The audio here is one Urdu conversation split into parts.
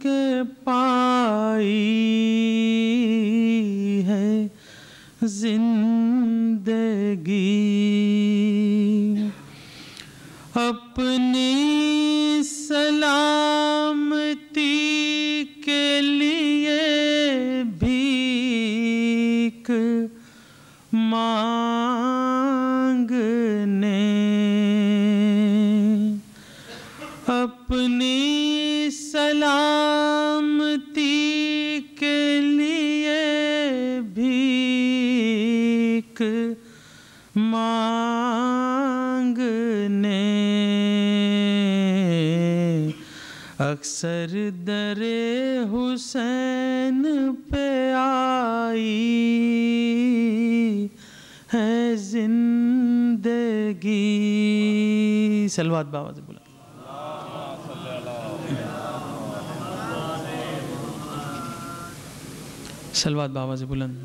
کے پائی ہے زندگی، اپنی سلامتی کے لیے بھیک مانگنے، اپنی سلامتی کے لیے بھیک مانگنے، اکثر در حسین پہ آئی ہے زندگی۔ صلوات بابا سے بولا، صلوات بابا سے بلند۔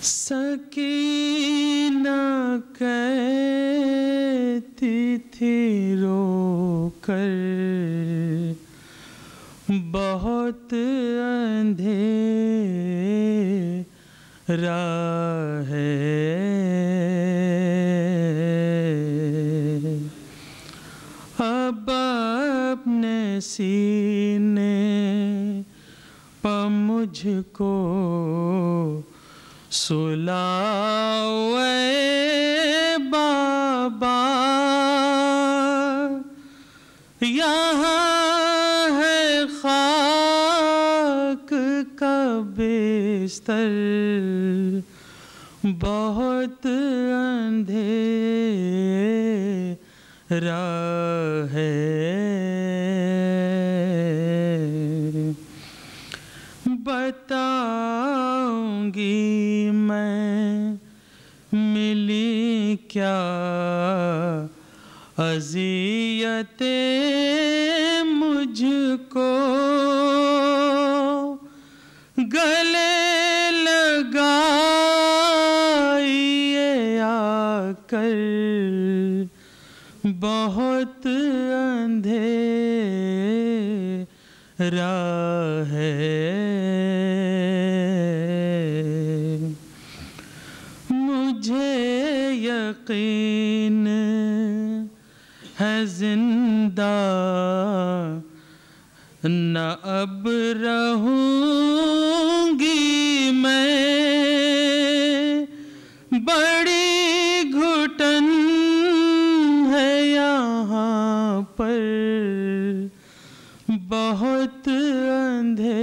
سکینہ کہتی تھی رو کر بہت اندھیرا ہے، اب اپنے سینے پہ مجھ کو سلاؤ اے بابا، یہاں ہے خاک کا بستر، بہت اندھیرا ہے، بتاؤں گی میں ملی کیا اذیتیں مجھ کو، گلے لگائیے آ کر بہت اندھیرا ہے، مجھے یقین ہے زندہ نہ اب رہوں گی میں، بڑی گھٹن ہے یہاں پر بہت اندھیرا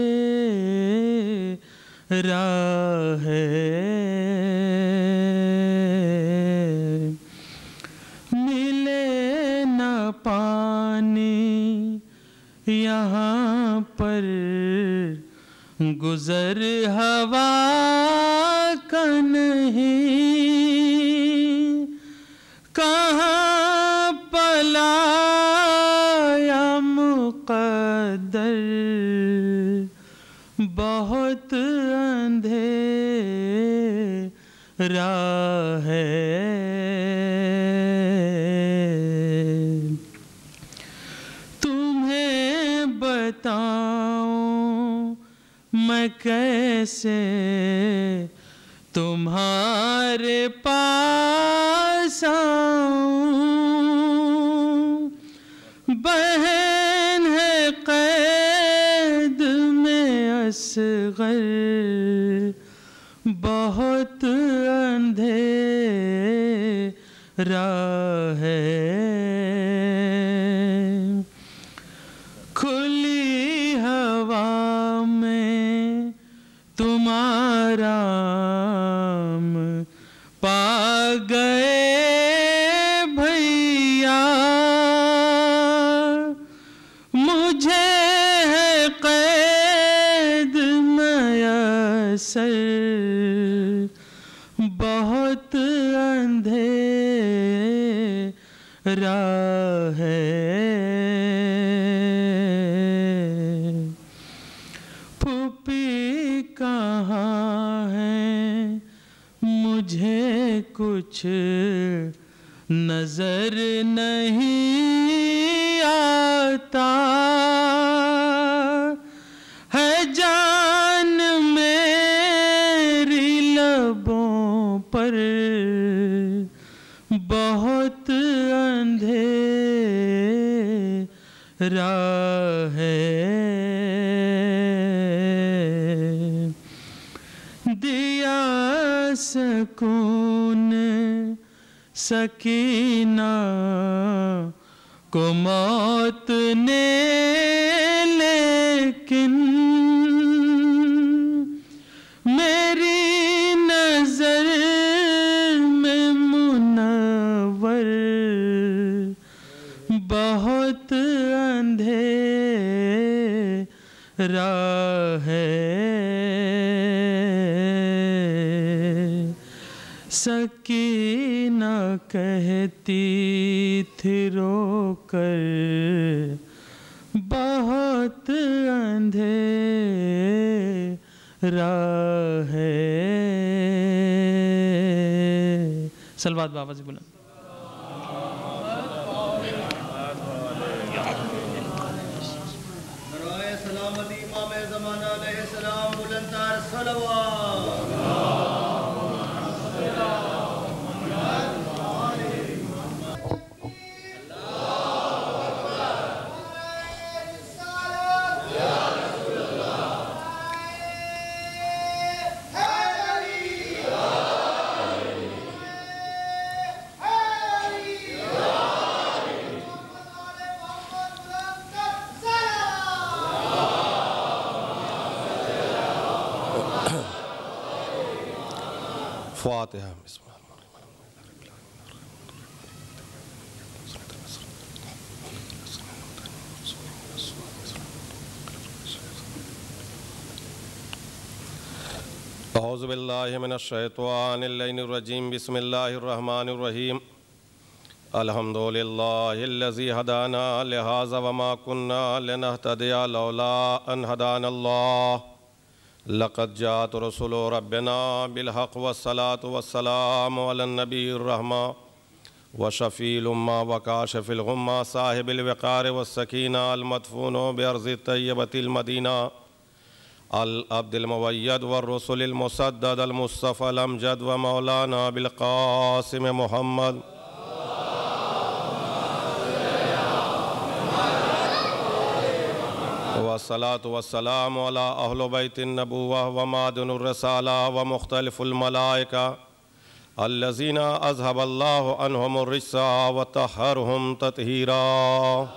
ہے، ملے نہ پانی یہاں پر گزر ہوا کا نہیں، کہاں پلایا مقدر بہت اندھیرا ہے، تمہیں بتاؤں میں کیسے تمہارے پاس آؤں، بہن ہے قید میں اصغر بہت اندھیرا ہے، کھلی ہوا میں تم آرام پا گئے بھیا، مجھے ہے قید میسر بہت اندھیرا ہے، پھوپھی کہاں ہے مجھے کچھ کچھ نظر نہیں آتا ہے، جان میری لبوں پر بہت اندھیرا ہے، دیا سکون سکینہ کو موت نے، لیکن میری نظر میں منور بہت اندھیرا ہے، سکینہ کہتی تھی رو کر بہت اندھیرا ہے۔ صلوات بابا سے بلند۔ برائے سلامتی امام زمانہ علیہ السلام بلند تر صلوات۔ فاتحہ۔ بسم اللہ۔ اعوذ باللہ من الشیطان اللعین الرجیم، بسم اللہ الرحمن الرحیم۔ الحمدللہ الذی ہدانا لہذا وما کننا لنہتدی لولا ان ہدانا اللہ، لقد جاءت رسول ربنا بالحق والصلاة والسلام علی النبی الرحمہ وشفیع الامہ وکاشف الغمہ صاحب الوقار والسکینہ المدفون بارض الطیبۃ المدینہ العبد الموید والرسل المسدد المصطفى الامجد ومولانا بالقاسم محمد والصلاة والسلام على أهل بيت النبوة ومعدن الرسالة ومختلف الملائكة الذين أذهب الله عنهم الرجس وطهرهم تطهيرا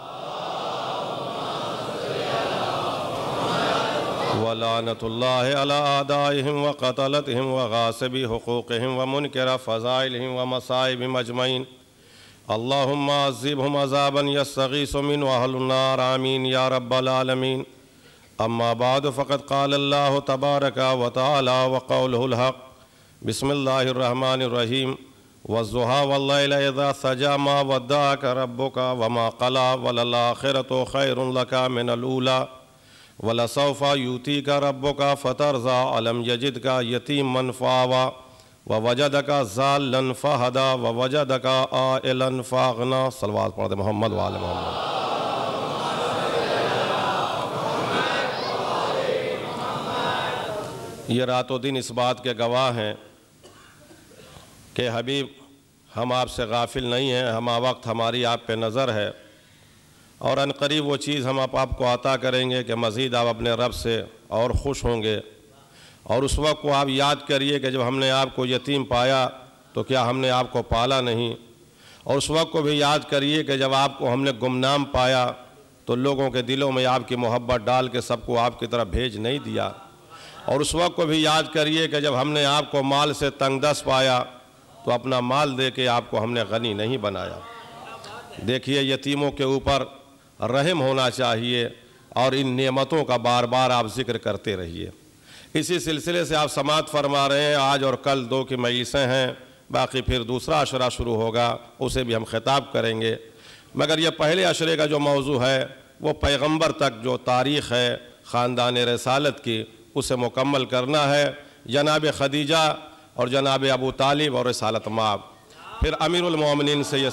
ولعنة الله على أعدائهم وقتلتهم وغاصبي حقوقهم ومنكر فضائلهم ومصائبهم أجمعين اللهم عذبهم عذابا يستغيث منه أهل النار آمين يا رب العالمين أما بعد فقد قال الله تبارك وتعالى وقوله الحق بسم الله الرحمن الرحيم والضحى والليل إذا سجى ما ودعك ربك وما قلى وللآخرة خير لك من الأولى ولسوف يؤتيك ربك فترضى ألم يجدك يتيما فآوى ووجدك ضالا فهدى ووجدك عائلا فأغنى صلوات پڑھ دے محمد وآل محمد۔ یہ رات و دن اس بات کے گواہ ہیں کہ حبیب ہم آپ سے غافل نہیں ہیں، ہمہ وقت ہماری آپ پہ نظر ہے اور ان قریب وہ چیز ہم آپ کو عطا کریں گے کہ مزید آپ اپنے رب سے اور خوش ہوں گے۔ اور اس وقت کو آپ یاد کریے کہ جب ہم نے آپ کو یتیم پایا تو کیا ہم نے آپ کو پالا نہیں، اور اس وقت کو بھی یاد کریے کہ جب آپ کو ہم نے گمنام پایا تو لوگوں کے دلوں میں آپ کی محبت ڈال کے سب کو آپ کی طرف بھیج نہیں دیا، اور اس وقت کو بھی یاد کریے کہ جب ہم نے آپ کو مال سے تنگ دست پایا تو اپنا مال دے کے آپ کو ہم نے غنی نہیں بنایا۔ دیکھیے یتیموں کے اوپر رحم ہونا چاہیے اور ان نعمتوں کا بار بار آپ ذکر کرتے رہیے۔ اسی سلسلے سے آپ سماعت فرما رہے ہیں، آج اور کل 2 کی مجلسیں ہیں، باقی پھر دوسرا عشرہ شروع ہوگا، اسے بھی ہم خطاب کریں گے، مگر یہ پہلے عشرے کا جو موضوع ہے وہ پیغمبر تک جو تاریخ ہے خاندان رسالت کی اسے مکمل کرنا ہے، جناب خدیجہ اور جناب ابو طالب اور رسالت مآب۔ پھر امیر المومنین سے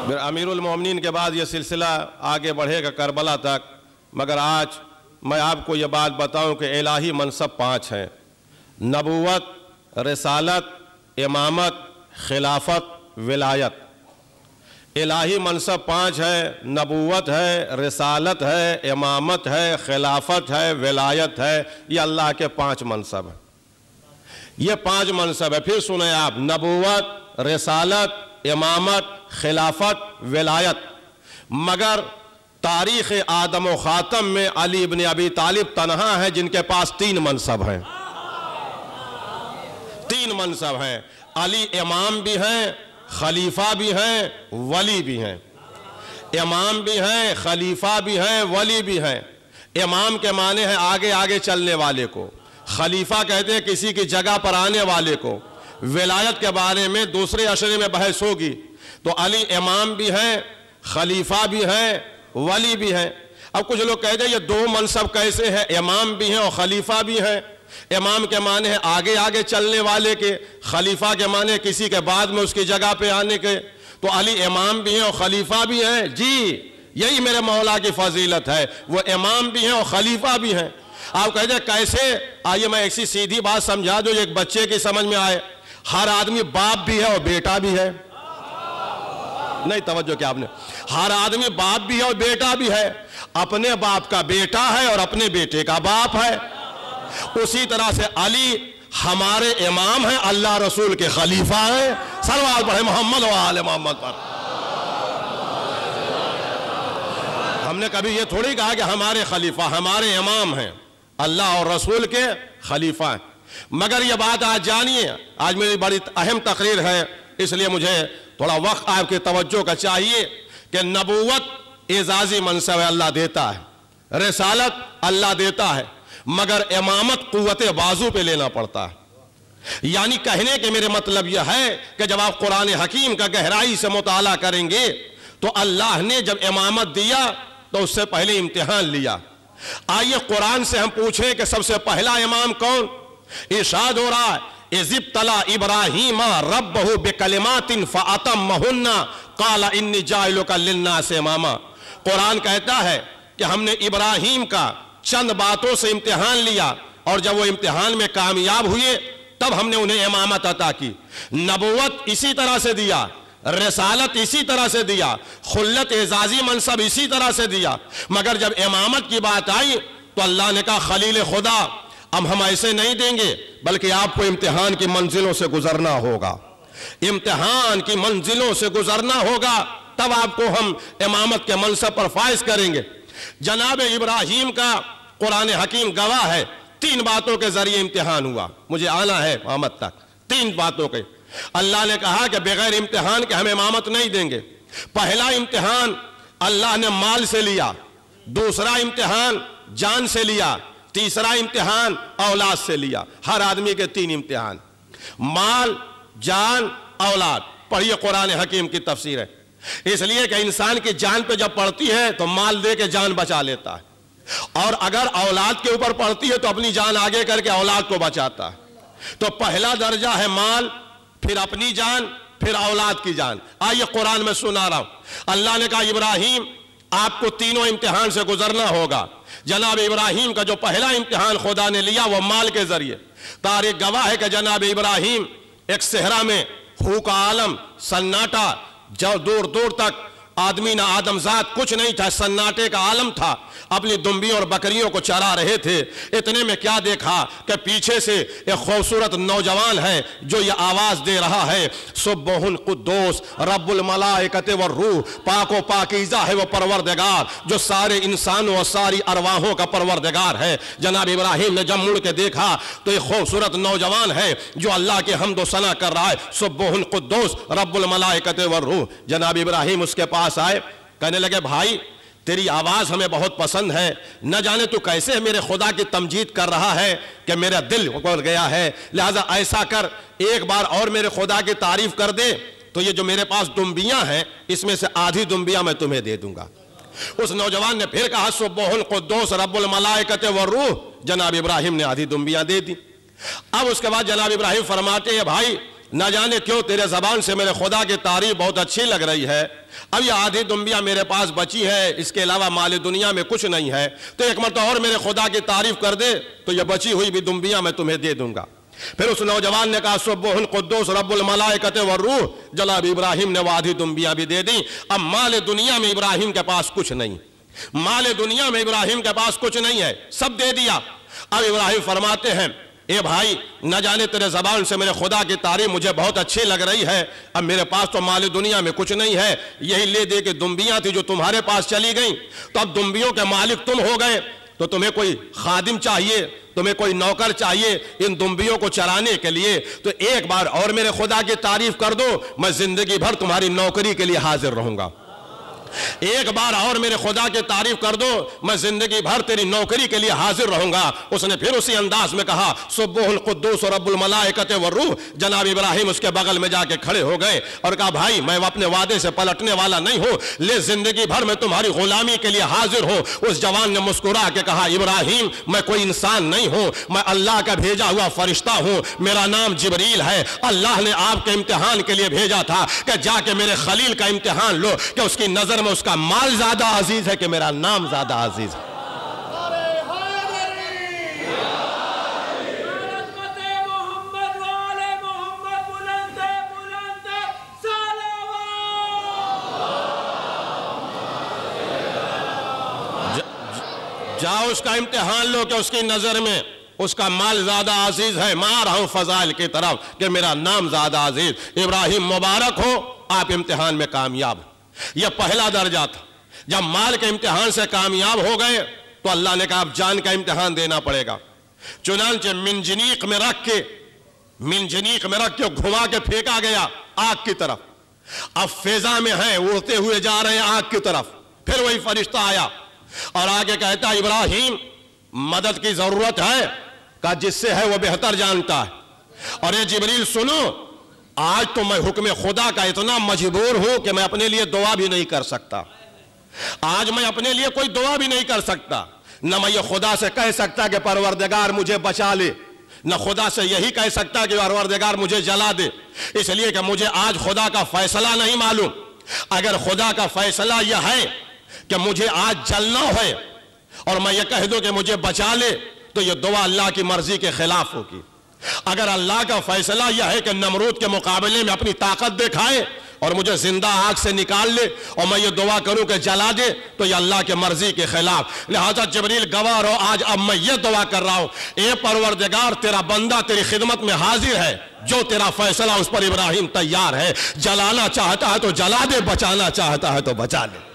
پھر امیر المومنین کے بعد یہ سلسلہ آگے بڑھے گا کربلا تک، مگر آج میں آپ کو یہ بات بتاؤں کہ الہی منصب 5 ہیں: نبوت، رسالت، امامت، خلافت، ولایت۔ الہی منصب 5 ہے، نبوت ہے، رسالت ہے، امامت ہے، خلافت ہے، ولایت ہے۔ یہ اللہ کے 5 منصب ہیں، یہ 5 منصب ہے۔ پھر سنیں آپ: نبوت، رسالت، امامت، خلافت، ولایت۔ مگر تاریخ آدم و خاتم میں علی ابن ابی طالب تنہا ہے جن کے پاس 3 منصب ہیں۔ 3 منصب ہیں۔ علی امام بھی ہیں، خلیفہ بھی ہیں، ولی بھی ہیں۔ امام بھی ہیں، خلیفہ بھی ہیں، ولی بھی ہیں۔ امام کے معنی ہے آگے آگے چلنے والے کو، خلیفہ کہتے ہیں کسی کی جگہ پر آنے والے کو۔ ولایت کے بارے میں دوسرے عشرے میں بحث ہوگی، تو علی امام بھی ہیں، خلیفہ بھی ہیں، ولی بھی ہیں۔ اب کچھ لوگ کہتے ہیں یہ 2 منصب کیسے ہیں؟ امام بھی ہیں اور خلیفہ بھی ہیں۔ امام کے معنی ہے آگے آگے چلنے والے کے، خلیفہ کے معنی کسی کے بعد میں اس کی جگہ پہ آنے کے۔ تو علی امام بھی ہیں اور خلیفہ بھی ہیں؟ جی، یہی میرے مولا کی فضیلت ہے، وہ امام بھی ہیں اور خلیفہ بھی ہیں۔ آپ کہتے ہیں کیسے؟ آئیے میں ایسی سیدھی بات سمجھا دوں ایک بچے کی سمجھ میں آئے۔ ہر آدمی باپ بھی ہے اور بیٹا بھی ہے۔ نہیں توجہ کیا آپ نے؟ ہر آدمی باپ بھی ہے اور بیٹا بھی ہے۔ اپنے باپ کا بیٹا ہے اور اپنے بیٹے کا باپ ہے۔ اسی طرح سے علی ہمارے امام ہیں، اللہ رسول کے خلیفہ ہیں۔ صلوات پڑھیں محمد و آل محمد پر۔ ہم نے کبھی یہ تھوڑی کہا کہ ہمارے خلیفہ، ہمارے امام ہیں، اللہ اور رسول کے خلیفہ ہیں۔ مگر یہ بات آج جانیے، آج میری بڑی اہم تقریر ہے، اس لیے مجھے تھوڑا وقت آپ کی توجہ کا چاہیے کہ نبوت اعزازی منصب ہے، اللہ دیتا ہے۔ رسالت اللہ دیتا ہے، مگر امامت قوت بازو پہ لینا پڑتا ہے۔ یعنی کہنے کے میرے مطلب یہ ہے کہ جب آپ قرآن حکیم کا گہرائی سے مطالعہ کریں گے تو اللہ نے جب امامت دیا تو اس سے پہلے امتحان لیا۔ آئیے قرآن سے ہم پوچھیں کہ سب سے پہلا امام کون؟ ارشاد ہو رہا ہے اِذِ ابْتَلَىٰ إِبْرَاهِيمَ رَبَّهُ بِكَلِمَاتٍ فَأَتَمَّهُنَّ قَالَ إِنِّي جَاعِلُكَ لِلنَّاسِ إِمَامًا۔ قرآن کہتا ہے کہ ہم نے ابراہیم کا چند باتوں سے امتحان لیا، اور جب وہ امتحان میں کامیاب ہوئے تب ہم نے انہیں امامت عطا کی۔ نبوت اسی طرح سے دیا، رسالت اسی طرح سے دیا، خلت اعزازی منصب اسی طرح سے دیا، مگر جب امامت کی بات آئی تو اللہ نے کہا خلیل خدا اب ہم ایسے نہیں دیں گے، بلکہ آپ کو امتحان کی منزلوں سے گزرنا ہوگا۔ امتحان کی منزلوں سے گزرنا ہوگا، تب آپ کو ہم امامت کے منصب پر فائز کریں گے۔ جناب ابراہیم کا قرآن حکیم گواہ ہے، 3 باتوں کے ذریعے امتحان ہوا۔ مجھے آنا ہے امامت تک، 3 باتوں کے۔ اللہ نے کہا کہ بغیر امتحان کے ہم امامت نہیں دیں گے۔ پہلا امتحان اللہ نے مال سے لیا، دوسرا امتحان جان سے لیا، تیسرا امتحان اولاد سے لیا۔ ہر آدمی کے 3 امتحان، مال، جان، اولاد۔ پڑھیے قرآن حکیم کی تفسیر ہے۔ اس لیے کہ انسان کی جان پہ جب پڑتی ہے تو مال دے کے جان بچا لیتا ہے، اور اگر اولاد کے اوپر پڑتی ہے تو اپنی جان آگے کر کے اولاد کو بچاتا ہے۔ تو پہلا درجہ ہے مال، پھر اپنی جان، پھر اولاد کی جان۔ آئیے قرآن میں سنا رہا ہوں، اللہ نے کہا ابراہیم آپ کو تینوں امتحان سے گزرنا ہوگا۔ جناب ابراہیم کا جو پہلا امتحان خدا نے لیا وہ مال کے ذریعے۔ تاریخ گواہ ہے کہ جناب ابراہیم ایک صحرا میں ہو کا عالم، سناٹا، جو دور دور تک آدمی نہ آدم ذات کچھ نہیں تھا، سناٹے کا عالم تھا، اپنی دمبیوں اور بکریوں کو چرا رہے تھے۔ اتنے میں کیا دیکھا کہ پیچھے سے ایک خوبصورت نوجوان ہے جو یہ آواز دے رہا ہے سبح قدوس رب الملائکۃ والروح، پاک و پاکیزہ ہے وہ پروردگار جو سارے انسانوں اور ساری ارواحوں کا پروردگار ہے۔ جناب ابراہیم نے جب مڑ کے دیکھا تو ایک خوبصورت نوجوان ہے جو اللہ کے حمد و ثنا کر رہا ہے، سبح قدوس رب الملائکۃ والروح۔ جناب ابراہیم اس کے پاس آئے، کہنے لگے بھائی تیری آواز ہمیں بہت پسند ہے، نہ جانے تو کیسے میرے خدا کی تمجید کر رہا ہے کہ میرا دل اکڑ گیا ہے، لہذا ایسا کر ایک بار اور میرے خدا کی تعریف کر دے تو یہ جو میرے پاس دمبیاں ہیں اس میں سے آدھی دمبیاں میں تمہیں دے دوں گا۔ اس نوجوان نے پھر کہا سبح القدوس رب الملائکۃ والروح۔ جناب ابراہیم نے آدھی دمبیاں دے دی۔ اب اس کے بعد جناب ابراہیم فرماتے ہیں بھائی نہ جانے کیوں تیرے زبان سے میرے خدا کی تعریف بہت اچھی لگ رہی ہے، اب یہ آدھی دنبیا میرے پاس بچی ہے، اس کے علاوہ مال دنیا میں کچھ نہیں ہے، تو ایک مرتبہ اور میرے خدا کی تعریف کر دے تو یہ بچی ہوئی بھی دنبیا میں تمہیں دے دوں گا۔ پھر اس نوجوان نے کہا سبح القدوس رب الملائکۃ والروح، جناب ابراہیم نے وہ آدھی دنبیا بھی دے دی۔ اب مال دنیا میں ابراہیم کے پاس کچھ نہیں، مال دنیا میں ابراہیم کے پاس کچھ نہیں ہے، سب دے دیا۔ اب ابراہیم فرماتے ہیں اے بھائی نہ جانے تیرے زبان سے میرے خدا کی تعریف مجھے بہت اچھی لگ رہی ہے، اب میرے پاس تو مال دنیا میں کچھ نہیں ہے، یہی لے دے کے دنبیاں تھی جو تمہارے پاس چلی گئیں، تو اب دنبیوں کے مالک تم ہو گئے، تو تمہیں کوئی خادم چاہیے، تمہیں کوئی نوکر چاہیے ان دنبیوں کو چرانے کے لیے، تو ایک بار اور میرے خدا کی تعریف کر دو، میں زندگی بھر تمہاری نوکری کے لیے حاضر رہوں گا۔ ایک بار اور میرے خدا کی تعریف کر دو، میں زندگی بھر تیری نوکری کے لیے حاضر رہوں گا۔ اس نے پھر اسی انداز میں کہا سبح القدوس رب الملائکۃ والروح۔ جناب ابراہیم اس کے بغل میں جا کے کھڑے ہو گئے اور کہا بھائی میں اپنے وعدے سے پلٹنے والا نہیں ہوں، لے زندگی بھر میں تمہاری غلامی کے لیے حاضر ہوں۔ اس جوان نے مسکرا کے کہا ابراہیم میں کوئی انسان نہیں ہوں، میں اللہ کا بھیجا ہوا فرشتہ ہوں، میرا نام جبریل ہے، اللہ نے آپ کے امتحان کے لیے بھیجا تھا کہ جا کے میرے خلیل کا امتحان لو کہ اس کی نظر میں اس کا مال زیادہ عزیز ہے کہ میرا نام زیادہ عزیز ہے۔ جاؤ اس کا امتحان لو کہ اس کی نظر میں اس کا مال زیادہ عزیز ہے، میں آ رہا ہوں فضائل کی طرف کہ میرا نام زیادہ عزیز۔ ابراہیم مبارک ہو آپ امتحان میں کامیاب۔ یہ پہلا درجہ تھا، جب مال کے امتحان سے کامیاب ہو گئے تو اللہ نے کہا اب جان کا امتحان دینا پڑے گا۔ چنانچہ منجنیق میں رکھ کے گھما کے پھینکا گیا آگ کی طرف، اب فضا میں ہیں اڑتے ہوئے جا رہے ہیں آگ کی طرف۔ پھر وہی فرشتہ آیا اور آگے کہتا ابراہیم مدد کی ضرورت ہے، کہا جس سے ہے وہ بہتر جانتا ہے، اور یہ جبریل سنو آج تو میں حکم خدا کا اتنا مجبور ہوں کہ میں اپنے لیے دعا بھی نہیں کر سکتا، آج میں اپنے لیے کوئی دعا بھی نہیں کر سکتا، نہ میں یہ خدا سے کہہ سکتا کہ پروردگار مجھے بچا لے، نہ خدا سے یہی کہہ سکتا کہ پروردگار مجھے جلا دے، اس لیے کہ مجھے آج خدا کا فیصلہ نہیں معلوم۔ اگر خدا کا فیصلہ یہ ہے کہ مجھے آج جلنا ہے اور میں یہ کہہ دوں کہ مجھے بچا لے تو یہ دعا اللہ کی مرضی کے خلاف ہوگی۔ اگر اللہ کا فیصلہ یہ ہے کہ نمرود کے مقابلے میں اپنی طاقت دکھائے اور مجھے زندہ آگ سے نکال لے اور میں یہ دعا کروں کہ جلا دے تو یہ اللہ کے مرضی کے خلاف، لہذا جبریل گواہ رہو آج اب میں یہ دعا کر رہا ہوں اے پروردگار تیرا بندہ تیری خدمت میں حاضر ہے، جو تیرا فیصلہ اس پر ابراہیم تیار ہے، جلانا چاہتا ہے تو جلا دے، بچانا چاہتا ہے تو بچا لے۔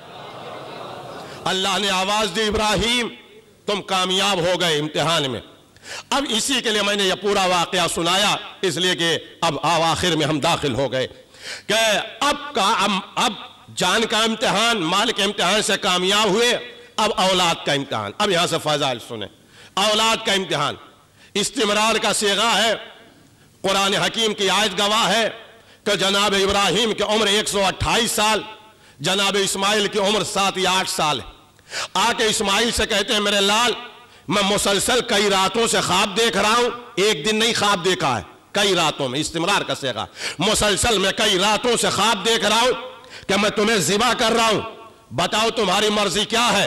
اللہ نے آواز دی ابراہیم تم کامیاب ہو گئے امتحان میں۔ اب اسی کے لیے میں نے یہ پورا واقعہ سنایا، اس لیے کہ اب آخر میں ہم داخل ہو گئے کہ اب جان کا امتحان، مال کے امتحان سے کامیاب ہوئے، اب اولاد کا امتحان۔ اب یہاں سے فضائل سنیں، اولاد کا امتحان استمرار کا صیغہ ہے۔ قرآن حکیم کی آیت گواہ ہے کہ جناب ابراہیم کی عمر 128 سال، جناب اسماعیل کی عمر 7 یا 8 سال ہے۔ آ کے اسماعیل سے کہتے ہیں میرے لال میں مسلسل کئی راتوں سے خواب دیکھ رہا ہوں، ایک دن نہیں خواب دیکھا ہے، کئی راتوں میں، استمرار کا صیغہ، مسلسل میں کئی راتوں سے خواب دیکھ رہا ہوں کہ میں تمہیں ذبح کر رہا ہوں، بتاؤ تمہاری مرضی کیا ہے،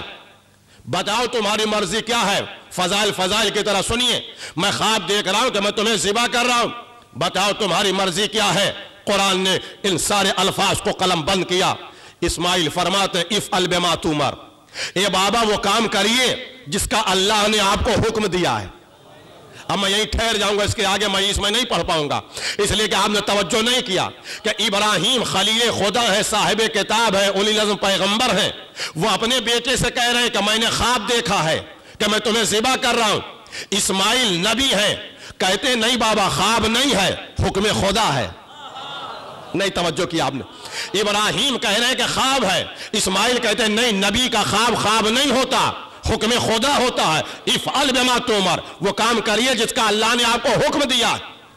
بتاؤ تمہاری مرضی کیا ہے۔ فضائل کی طرح سنیے، میں خواب دیکھ رہا ہوں کہ میں تمہیں ذبح کر رہا ہوں، بتاؤ تمہاری مرضی کیا ہے۔ قرآن نے ان سارے الفاظ کو قلم بند کیا۔ اسماعیل فرماتے افعل بما تؤمر، اے بابا وہ کام کریے جس کا اللہ نے آپ کو حکم دیا ہے۔ اب میں یہیں ٹھہر جاؤں گا، اس کے آگے میں اس میں نہیں پڑھ پاؤں گا، اس لیے کہ آپ نے توجہ نہیں کیا کہ ابراہیم خلیل خدا ہے، صاحب کتاب ہے، اولی العزم پیغمبر ہیں، وہ اپنے بیٹے سے کہہ رہے ہیں کہ میں نے خواب دیکھا ہے کہ میں تمہیں ذبح کر رہا ہوں۔ اسماعیل نبی ہے، کہتے نہیں بابا خواب نہیں ہے، حکم خدا ہے۔ نہیں توجہ کیا آپ نے، ابراہیم کہہ رہے ہیں کہ خواب ہے، اسماعیل کہتے ہیں نہیں، نبی کا خواب نہیں ہوتا، حکم خدا ہوتا ہے۔ افعل بما تؤمر، وہ کام کریے جس کا اللہ نے آپ کو حکم دیا۔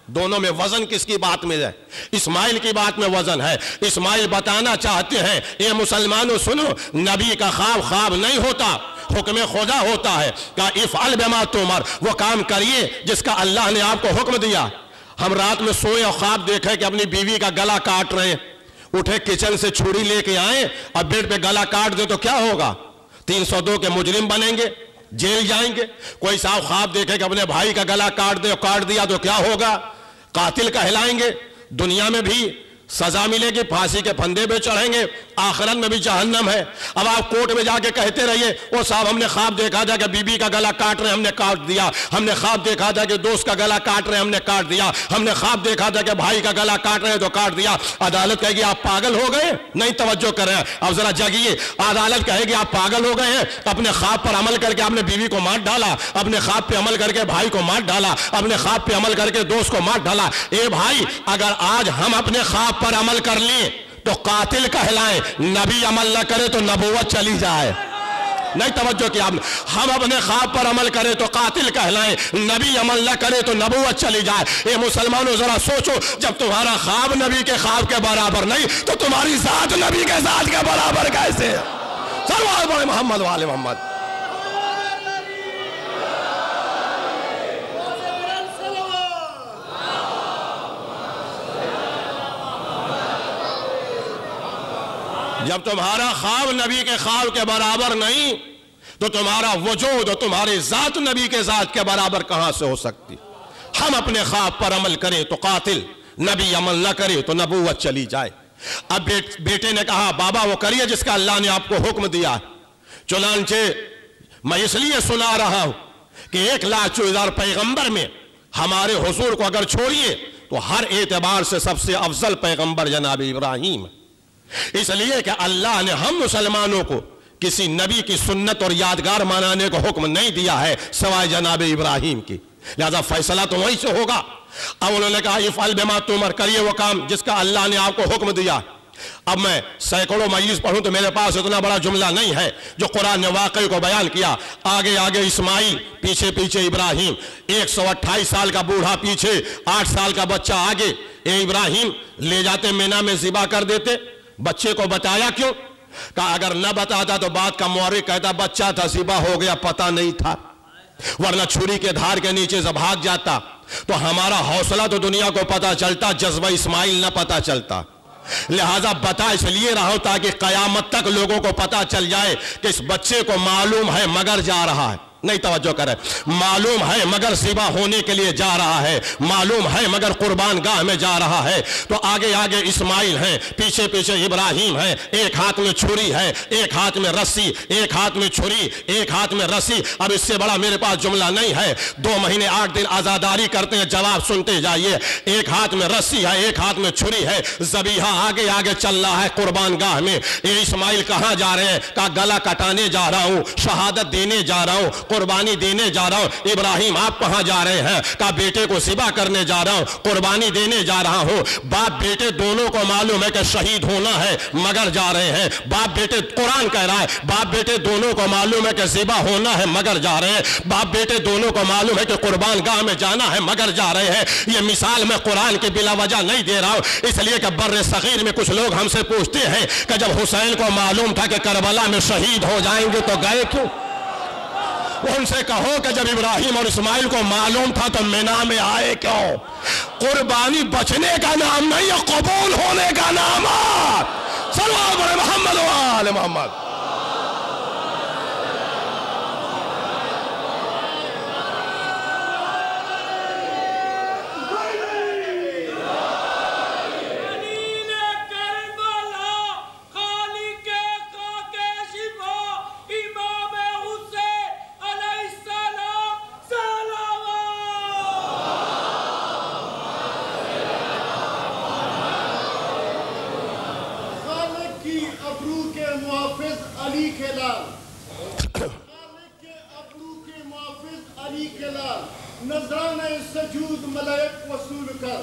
دونوں میں وزن کس کی بات میں ہے؟ اسماعیل کی بات میں وزن ہے۔ اسماعیل بتانا چاہتے ہیں اے مسلمانوں سنو، نبی کا خواب نہیں ہوتا، حکم خدا ہوتا ہے کہ افعل بما تؤمر، وہ کام کریے جس کا اللہ نے آپ کو حکم دیا۔ ہم رات میں سوئے اور خواب دیکھیں کہ اپنی بیوی کا گلا کاٹ رہے ہیں، اٹھے کچن سے چھری لے کے آئیں اور بیڈ پہ گلا کاٹ دیں تو کیا ہوگا؟ 302 کے مجرم بنیں گے، جیل جائیں گے۔ کوئی صاحب خواب دیکھے کہ اپنے بھائی کا گلا کاٹ دیا تو کیا ہوگا؟ قاتل کہلائیں گے۔ دنیا میں بھی سزا ملے گی، پھانسی کے پھندے پہ چڑھیں گے، آخرت میں بھی جہنم ہے۔ اب آپ کورٹ میں جا کے کہتے رہیے وہ صاحب ہم نے خواب دیکھا تھا کہ بیوی کا گلا کاٹ رہے ہم نے کاٹ دیا، ہم نے خواب دیکھا تھا کہ دوست کا گلا کاٹ رہے ہم نے کاٹ دیا، ہم نے خواب دیکھا تھا کہ بھائی کا گلا کاٹ رہے تو کاٹ دیا۔ عدالت کہے گی آپ پاگل ہو گئے؟ نہیں، توجہ کریں، اب ذرا جاگیے۔ عدالت کہے گی آپ پاگل ہو گئے ہیں، اپنے خواب پر عمل کر کے آپ نے بیوی کو مار ڈالا، اپنے خواب پہ عمل کر کے بھائی کو مار ڈالا، اپنے خواب پہ عمل کر کے دوست کو مار ڈالا۔ اے بھائی، اگر آج ہم اپنے خواب پر عمل کر لیں تو قاتل کہلائیں، نبی عمل نہ کرے تو نبوت چلی جائے۔ نہیں، توجہ کیا آپ نے؟ ہم اپنے خواب پر عمل کرے تو قاتل کہلائیں، نبی عمل نہ کرے تو نبوت چلی جائے۔ اے مسلمانوں ذرا سوچو، جب تمہارا خواب نبی کے خواب کے برابر نہیں تو تمہاری ذات نبی کے ذات کے برابر کیسے؟ صلوات پڑھیں محمد وآل محمد۔ جب تمہارا خواب نبی کے خواب کے برابر نہیں تو تمہارا وجود اور تمہاری ذات نبی کے ذات کے برابر کہاں سے ہو سکتی؟ ہم اپنے خواب پر عمل کریں تو قاتل، نبی عمل نہ کرے تو نبوت چلی جائے۔ اب بیٹے نے کہا بابا وہ کریے جس کا اللہ نے آپ کو حکم دیا۔ چنانچہ میں اس لیے سنا رہا ہوں کہ 1,40,000 پیغمبر میں ہمارے حضور کو اگر چھوڑیے تو ہر اعتبار سے سب سے افضل پیغمبر جناب ابراہیم، اس لیے کہ اللہ نے ہم مسلمانوں کو کسی نبی کی سنت اور یادگار منانے کو حکم نہیں دیا ہے سوائے جناب ابراہیم کی، لہذا فیصلہ تو وہیں سے ہوگا۔ اب انہوں نے کہا افعل بما تؤمر، کریے وہ کام جس کا اللہ نے آپ کو حکم دیا۔ اب میں سینکڑوں مجلس پڑھوں تو میرے پاس اتنا بڑا جملہ نہیں ہے جو قرآن نے واقعے کو بیان کیا۔ آگے آگے اسماعیل، پیچھے پیچھے ابراہیم، 128 سال کا بوڑھا پیچھے، 8 سال کا بچہ آگے۔ اے ابراہیم لے جاتے مینا میں ذبح کر دیتے، بچے کو بتایا کیوں؟ کہا اگر نہ بتاتا تو بات کا مورخ کہتا بچہ تھا ذبح ہو گیا پتہ نہیں تھا، ورنہ چھری کے دھار کے نیچے سے بھاگ جاتا تو ہمارا حوصلہ تو دنیا کو پتہ چلتا، جذبہ اسماعیل نہ پتہ چلتا۔ لہذا بتا اس لیے رہا ہو تاکہ قیامت تک لوگوں کو پتہ چل جائے کہ اس بچے کو معلوم ہے مگر جا رہا ہے۔ نہیں توجہ کرے، معلوم ہے مگر ذبح ہونے کے لیے جا رہا ہے، معلوم ہے مگر قربان گاہ میں جا رہا ہے۔ تو آگے آگے اسماعیل ہیں، پیچھے پیچھے ابراہیم ہیں، ایک ہاتھ میں چھری ہے، ایک ہاتھ میں رسی، ایک ہاتھ میں چھری، ایک ہاتھ میں رسی۔ اب اس سے بڑا میرے پاس جملہ نہیں ہے، 2 مہینے 8 دن عزاداری کرتے ہیں، جواب سنتے جائیے۔ ایک ہاتھ میں رسی ہے، ایک ہاتھ میں چھری ہے، ذبیحہ آگے آگے چل رہا ہے قربان گاہ میں۔ اے اسماعیل کہاں جا رہے ہیں؟ کہا گلا کٹانے جا رہا ہوں، شہادت دینے جا رہا ہوں، قربانی دینے جا رہا ہوں۔ ابراہیم آپ کہاں جا رہے ہیں؟ کہا بیٹے کو ذبح کرنے جا رہا ہوں، قربانی دینے جا رہا ہوں۔ باپ بیٹے دونوں کو معلوم ہے کہ شہید ہونا ہے مگر جا رہے ہیں۔ باپ بیٹے، قرآن کہہ رہا ہے باپ بیٹے دونوں کو معلوم ہے کہ ذبح ہونا ہے مگر جا رہے ہیں۔ باپ بیٹے دونوں کو معلوم ہے کہ قربان گاہ میں جانا ہے مگر جا رہے ہیں۔ یہ مثال میں قرآن کی بلا وجہ نہیں دے رہا ہوں، اس لیے کہ بر صغیر میں کچھ لوگ ہم سے پوچھتے ہیں کہ جب حسین کو معلوم تھا کہ کربلا میں شہید ہو جائیں گے تو گئے کیوں؟ ان سے کہو کہ جب ابراہیم اور اسماعیل کو معلوم تھا تو مینا میں آئے کیوں؟ قربانی بچنے کا نام نہیں، یہ قبول ہونے کا نام ہے۔ صلوات علی محمد و آل محمد۔ نذرانہ سجود ملائک وصول کر،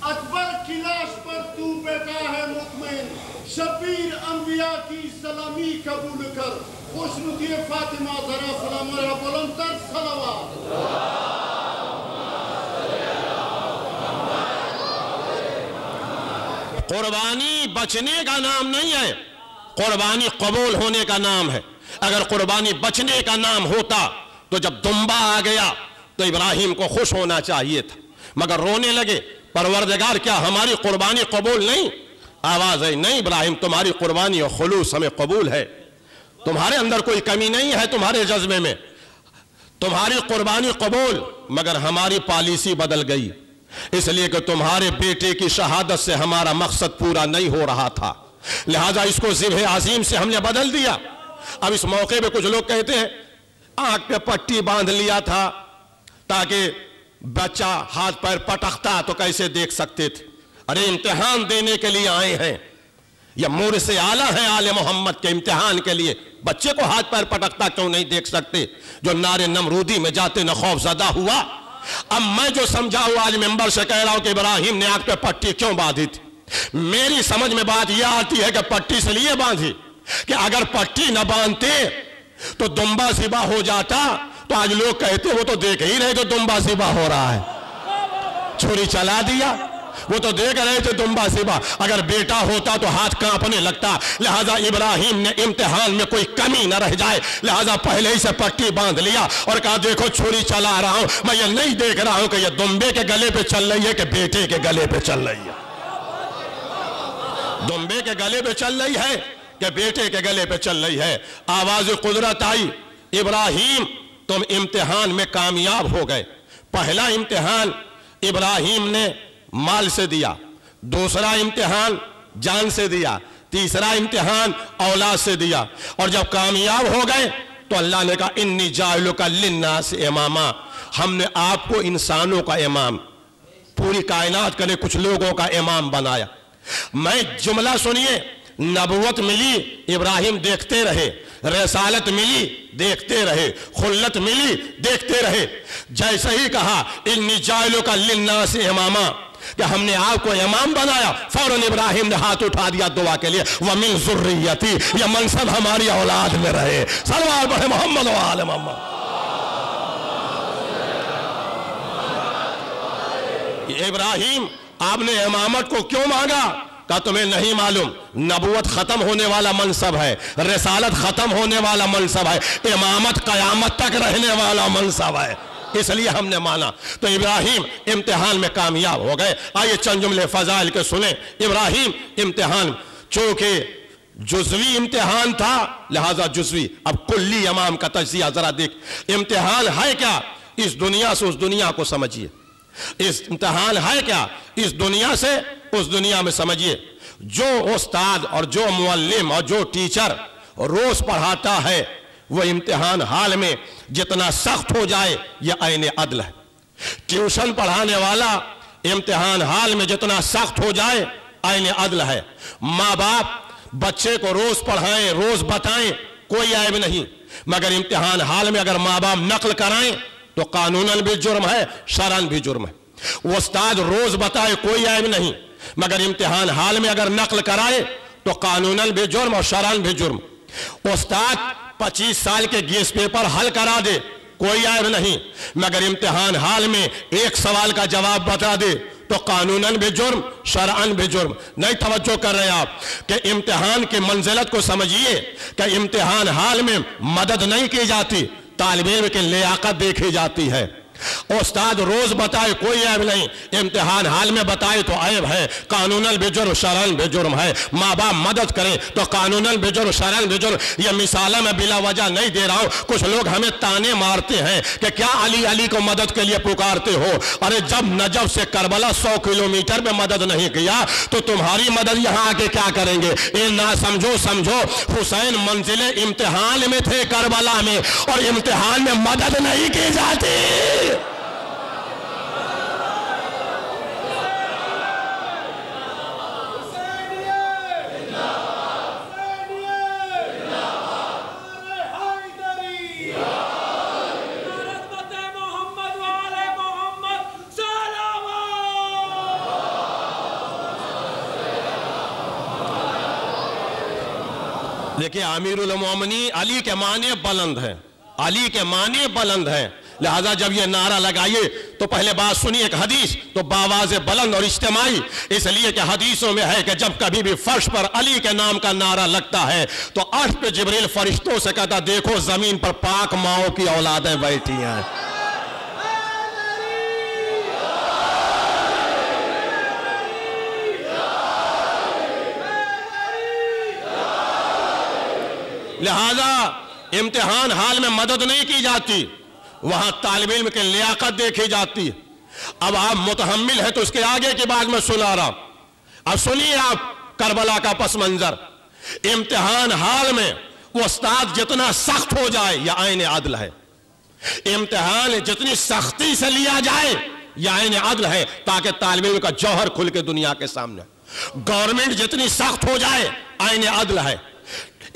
اکبر کی لاش پر تو بیٹا ہے مطمئن، شبیر انبیاء کی سلامی قبول کر، خوشنودی فاطمہ ذرا سلام علیہ بلندتر صلوات۔ قربانی بچنے کا نام نہیں ہے، قربانی قبول ہونے کا نام ہے۔ اگر قربانی بچنے کا نام ہوتا تو جب دمبا آ گیا تو ابراہیم کو خوش ہونا چاہیے تھا، مگر رونے لگے، پروردگار کیا ہماری قربانی قبول نہیں؟ آواز ہے نہیں ابراہیم، تمہاری قربانی اور خلوص ہمیں قبول ہے، تمہارے اندر کوئی کمی نہیں ہے، تمہارے جذبے میں تمہاری قربانی قبول، مگر ہماری پالیسی بدل گئی، اس لیے کہ تمہارے بیٹے کی شہادت سے ہمارا مقصد پورا نہیں ہو رہا تھا، لہذا اس کو ذبح عظیم سے ہم نے بدل دیا۔ اب اس موقع پہ کچھ لوگ کہتے ہیں آنکھ پہ پٹی باندھ لیا تھا تاکہ بچہ ہاتھ پیر پٹکتا تو کیسے دیکھ سکتے تھے؟ ارے امتحان دینے کے لیے آئے ہیں، یہ مورث اعلیٰ ہیں آل محمد کے، امتحان کے لیے بچے کو ہاتھ پیر پٹکتا کیوں نہیں دیکھ سکتے؟ جو نار نمرودی میں جاتے نہ خوف زدہ ہوا۔ اب میں جو سمجھا ہوا آج ممبر سے کہہ رہا ہوں کہ ابراہیم نے آنکھ پہ پٹی کیوں باندھی تھی، میری سمجھ میں بات یہ آتی ہے کہ پٹی سے لیے باندھی کہ اگر پٹی نہ باندھتے تو دمبا ذبح ہو جاتا، تو آج لوگ کہتے وہ تو دیکھ ہی رہے کہ دمبا ذبح ہو رہا ہے، چھری چلا دیا، وہ تو دیکھ رہے تھے دمبا ذبح، اگر بیٹا ہوتا تو ہاتھ کانپنے لگتا، لہذا ابراہیم نے امتحان میں کوئی کمی نہ رہ جائے لہذا پہلے ہی سے پٹی باندھ لیا اور کہا دیکھو چھری چلا رہا ہوں، میں یہ نہیں دیکھ رہا ہوں کہ یہ دمبے کے گلے پہ چل رہی ہے کہ بیٹے کے گلے پہ چل رہی ہے، دمبے کے گلے پہ چل رہی ہے کہ بیٹے کے گلے پہ چل رہی ہے۔ آواز قدرت آئی، ابراہیم تم امتحان میں کامیاب ہو گئے۔ پہلا امتحان ابراہیم نے مال سے دیا، دوسرا امتحان جان سے دیا، تیسرا امتحان اولاد سے دیا، اور جب کامیاب ہو گئے تو اللہ نے کہا انی جاعلک للناس اماما، ہم نے آپ کو انسانوں کا امام، پوری کائنات کے لیے کچھ لوگوں کا امام بنایا۔ میں جملہ سنیے، نبوت ملی ابراہیم دیکھتے رہے، رسالت ملی دیکھتے رہے، خلت ملی دیکھتے رہے، جیسے ہی کہا انی جاعلک للناس اماما کہ ہم نے آپ کو امام بنایا، فوراً ابراہیم نے ہاتھ اٹھا دیا دعا کے لیے وَمِن ذُرِّيَّتِي، یہ منصب ہماری اولاد میں رہے، صلوات پڑھے محمد و آل محمد۔ ابراہیم آپ نے امامت کو کیوں مانگا؟ کہا تمہیں نہیں معلوم، نبوت ختم ہونے والا منصب ہے، رسالت ختم ہونے والا منصب ہے، امامت قیامت تک رہنے والا منصب ہے، اس لیے ہم نے مانا۔ تو ابراہیم امتحان میں کامیاب ہو گئے۔ آئیے چند جملے فضائل کے سنیں۔ ابراہیم امتحان، چونکہ جزوی امتحان تھا لہذا جزوی، اب کلی امام کا تجزیہ ذرا دیکھ، امتحان ہے کیا؟ اس دنیا سے اس دنیا کو سمجھیے، اس امتحان ہے کیا؟ اس دنیا سے اس دنیا میں سمجھیے۔ جو استاد اور جو معلم اور جو ٹیچر روز پڑھاتا ہے وہ امتحان حال میں جتنا سخت ہو جائے یہ عین عدل ہے۔ ٹیوشن پڑھانے والا امتحان حال میں جتنا سخت ہو جائے عین عدل ہے۔ ماں باپ بچے کو روز پڑھائیں، روز بتائیں، کوئی عیب نہیں، مگر امتحان حال میں اگر ماں باپ نقل کرائیں تو قانوناً بھی جرم ہے، شرعاً بھی جرم ہے۔ وہ استاد روز بتائے کوئی عیب نہیں، مگر امتحان حال میں اگر نقل کرائے تو قانوناً بھی جرم اور شرعاً بھی جرم۔ استاد 25 سال کے گیس پیپر حل کرا دے کوئی عیب نہیں، مگر امتحان حال میں ایک سوال کا جواب بتا دے تو قانوناً بھی جرم، شرعاً بھی جرم۔ نہیں توجہ کر رہے آپ کہ امتحان کی منزلت کو سمجھیے کہ امتحان حال میں مدد نہیں کی جاتی، طالب علم کی لیاقت دیکھی جاتی ہے۔ استاد روز بتائے کوئی عیب نہیں، امتحان حال میں بتائے تو عیب ہے، قانوناً بھی جرم، شرعاً بھی جرم ہے۔ ماں باپ مدد کریں تو قانوناً بھی جرم، شرعاً بھی جرم۔ یہ مثالیں میں بلا وجہ نہیں دے رہا ہوں، کچھ لوگ ہمیں تانے مارتے ہیں کہ کیا علی علی کو مدد کے لیے پکارتے ہو؟ ارے جب نجف سے کربلا 100 کلومیٹر میں مدد نہیں کیا تو تمہاری مدد یہاں آ کے کیا کریں گے؟ اے نہ سمجھو حسین منزل امتحان میں تھے کربلا میں، اور امتحان میں مدد نہیں کی جاتی۔ دیکھیں امیر المومنین علی کے معنی بلند ہیں، علی کے معنی بلند ہیں، لہذا جب یہ نعرہ لگائیے تو پہلے بات سنیے ایک حدیث تو باواز بلند اور اجتماعی، اس لیے کہ حدیثوں میں ہے کہ جب کبھی بھی فرش پر علی کے نام کا نعرہ لگتا ہے تو عرش پہ جبریل فرشتوں سے کہتا دیکھو زمین پر پاک ماؤں کی اولادیں بیٹھی ہیں. لہذا امتحان حال میں مدد نہیں کی جاتی، وہاں طالب علم کی لیاقت دیکھی جاتی. اب آپ متحمل ہیں تو اس کے آگے کی بات میں سنا رہا ہوں. اب سنیے آپ کربلا کا پس منظر. امتحان حال میں وہ استاد جتنا سخت ہو جائے یہ عین عدل ہے. امتحان جتنی سختی سے لیا جائے یہ عین عدل ہے تاکہ طالب علم کا جوہر کھل کے دنیا کے سامنے. گورنمنٹ جتنی سخت ہو جائے عین عدل ہے.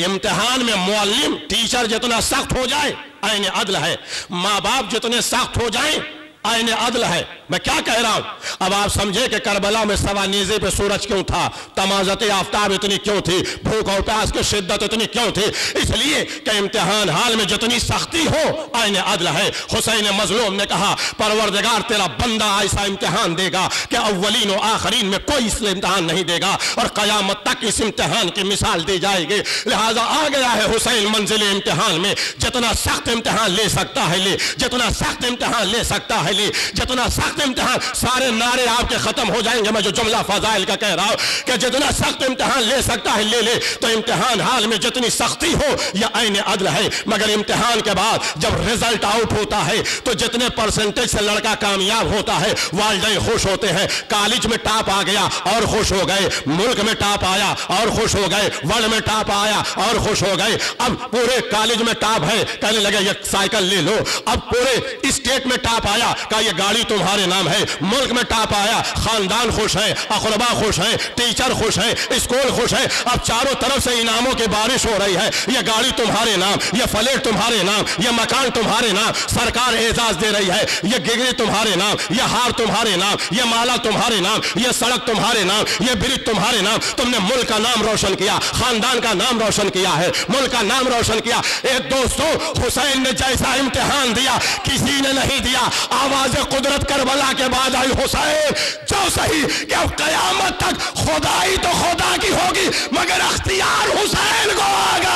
امتحان میں معلم ٹیچر جتنا سخت ہو جائے عین عدل ہے. ماں باپ جتنے سخت ہو جائیں عین عدل ہے. میں کیا کہہ رہا ہوں؟ اب آپ سمجھے کہ کربلا میں سوا نیزے پہ سورج کیوں تھا، تمازت آفتاب اتنی کیوں تھی، بھوک اور پیاس کی شدت اتنی کیوں تھی؟ اس لیے کہ امتحان حال میں جتنی سختی ہو عین عدل ہے. حسین مظلوم نے کہا پروردگار تیرا بندہ ایسا امتحان دے گا کہ اولین و آخرین میں کوئی اس امتحان نہیں دے گا اور قیامت تک اس امتحان کی مثال دی جائے گی. لہذا آ گیا ہے حسین منزل امتحان میں. جتنا سخت امتحان لے سکتا ہے لے، جتنا سخت امتحان لے سکتا ہے لے، جتنا سخت امتحان. سارے نعرے آپ کے ختم ہو جائیں گے. میں جو جملہ فضائل کا کہہ رہا ہوں کہ جتنا سخت امتحان لے سکتا ہے لے لے. تو امتحان حال میں جتنی سختی ہو یہ عین عدل ہے. مگر امتحان کے بعد جب رزلٹ آؤٹ ہوتا ہے تو جتنے پرسنٹیج سے لڑکا کامیاب ہوتا ہے والدین خوش ہوتے ہیں. کالج میں ٹاپ آ گیا اور خوش ہو گئے، ملک میں ٹاپ آیا اور خوش ہو گئے، ورلڈ میں ٹاپ آیا اور خوش ہو گئے. اب پورے کالج میں ٹاپ ہے، کہنے لگے یہ سائیکل لے لو. اب پورے اسٹیٹ میں ٹاپ آیا، کہا یہ گاڑی تمہارے نام ہے. ملک میں ٹاپ آیا، خاندان خوش ہے، اقربا خوش ہیں، ٹیچر خوش ہیں، اسکول خوش ہے. اب چاروں طرف سے انعاموں کی بارش ہو رہی ہے. یہ گاڑی تمہارے نام، یہ فلیٹ تمہارے نام، یہ مکان تمہارے نام، سرکار اعزاز دے رہی ہے. یہ گگری تمہارے نام، یہ ہار تمہارے نام، یہ مالا تمہارے نام، یہ سڑک تمہارے نام، یہ برج تمہارے نام. تم نے ملک کا نام روشن کیا، خاندان کا نام روشن کیا ہے، ملک کا نام روشن کیا. ایک دوستو حسین نے جیسا امتحان دیا کسی نے نہیں دیا. آواز قدرت کربلا کے بعد آئی حسین جو صحیح کہ اب قیامت تک خدائی تو خدا کی ہوگی مگر اختیار حسین کو آگا.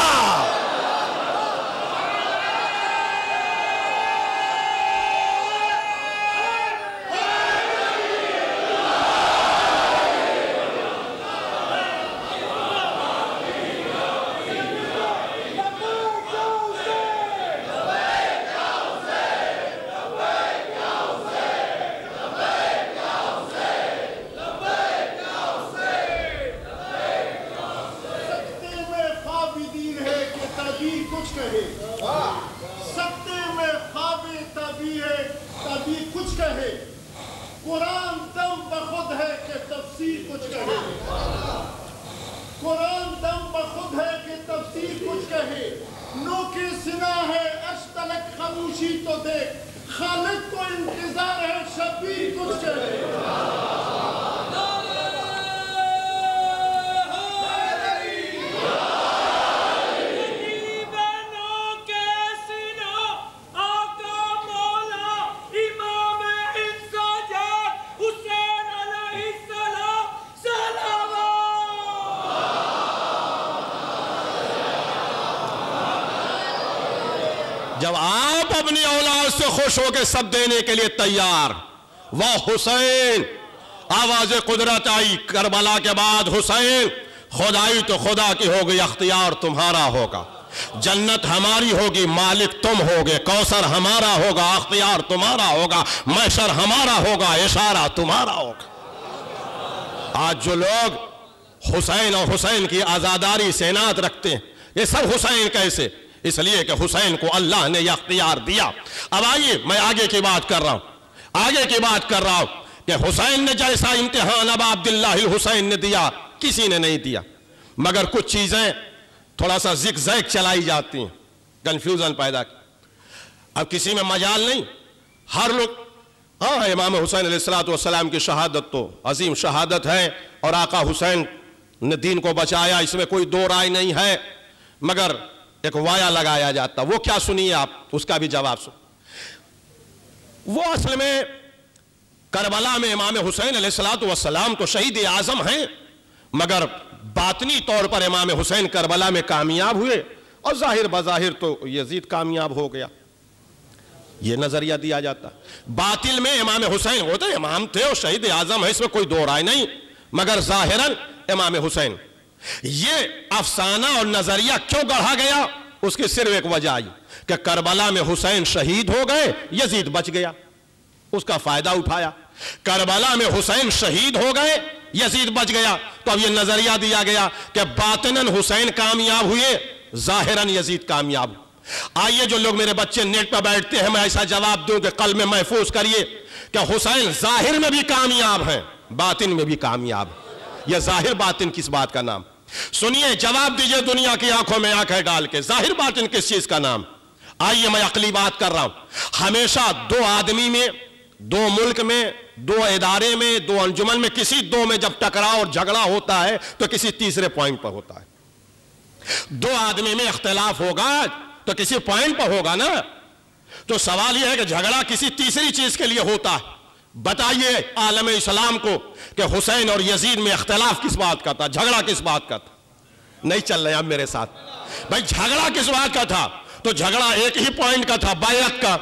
قرآن دم بخود ہے کہ تفسیر کچھ کہے. قرآن دم بخود ہے کہ تفسیر کچھ کہے. نو کے سنا ہے اشتلک خاموشی تو دیکھ، خالق کو انتظار ہے شبیر کچھ کہے. جب آپ اپنی اولاد سے خوش ہو کے سب دینے کے لیے تیار. وہ حسین آواز قدرت آئی کربلا کے بعد. حسین خدائی تو خدا کی ہوگی، اختیار تمہارا ہوگا. جنت ہماری ہوگی، مالک تم ہوگے. کوثر ہمارا ہوگا، اختیار تمہارا ہوگا. محشر ہمارا ہوگا، اشارہ تمہارا ہوگا. آج جو لوگ حسین اور حسین کی عزاداری سے عنایت رکھتے ہیں یہ سب حسین کیسے؟ اس لیے کہ حسین کو اللہ نے یہ اختیار دیا. اب آئیے میں آگے کی بات کر رہا ہوں کہ حسین نے جیسا امتحان ابا عبداللہ الحسین نے دیا کسی نے نہیں دیا. مگر کچھ چیزیں تھوڑا سا زک زیک چلائی جاتی ہیں، کنفیوژن پیدا کی. اب کسی میں مجال نہیں، ہر لوگ امام حسین علیہ السلام کی شہادت تو عظیم شہادت ہے اور آقا حسین نے دین کو بچایا، اس میں کوئی دو رائے نہیں ہے. مگر ایک وایا لگایا جاتا، وہ کیا سنیے آپ، اس کا بھی جواب سن. وہ اصل میں کربلا میں امام حسین علیہ الصلوۃ والسلام تو شہید اعظم ہیں، مگر باطنی طور پر امام حسین کربلا میں کامیاب ہوئے اور ظاہر بظاہر تو یزید کامیاب ہو گیا، یہ نظریہ دیا جاتا۔ باطل میں امام حسین وہ تو امام تھے اور شہید اعظم ہے، اس میں کوئی دو رائے نہیں، مگر ظاہراً امام حسین۔ یہ افسانہ اور نظریہ کیوں گڑھا گیا؟ اس کی صرف ایک وجہ آئی کہ کربلا میں حسین شہید ہو گئے، یزید بچ گیا، اس کا فائدہ اٹھایا۔ کربلا میں حسین شہید ہو گئے، یزید بچ گیا، تو اب یہ نظریہ دیا گیا کہ باطناً حسین کامیاب ہوئے، ظاہراً یزید کامیاب۔ آئیے جو لوگ میرے بچے نیٹ پہ بیٹھتے ہیں، میں ایسا جواب دوں کہ قلب میں محفوظ کریے کہ حسین ظاہر میں بھی کامیاب ہیں، باطن میں بھی کامیاب۔ یہ ظاہر باطن کس بات کا نام؟ سنیے، جواب دیجئے دنیا کی آنکھوں میں آنکھیں ڈال کے، ظاہر باطن کس چیز کا نام؟ آئیے میں عقلی بات کر رہا ہوں۔ ہمیشہ دو آدمی میں، دو ملک میں، دو ادارے میں، دو انجمن میں، کسی دو میں جب ٹکراؤ اور جھگڑا ہوتا ہے تو کسی تیسرے پوائنٹ پر ہوتا ہے۔ دو آدمی میں اختلاف ہوگا تو کسی پوائنٹ پر ہوگا نا۔ تو سوال یہ ہے کہ جھگڑا کسی تیسری چیز کے لیے ہوتا ہے۔ بتائیے عالم اسلام کو کہ حسین اور یزید میں اختلاف کس بات کا تھا، جھگڑا کس بات کا تھا؟ نہیں چل رہے اب میرے ساتھ بھائی، جھگڑا کس بات کا تھا؟ تو جھگڑا ایک ہی پوائنٹ کا تھا، بیعت کا۔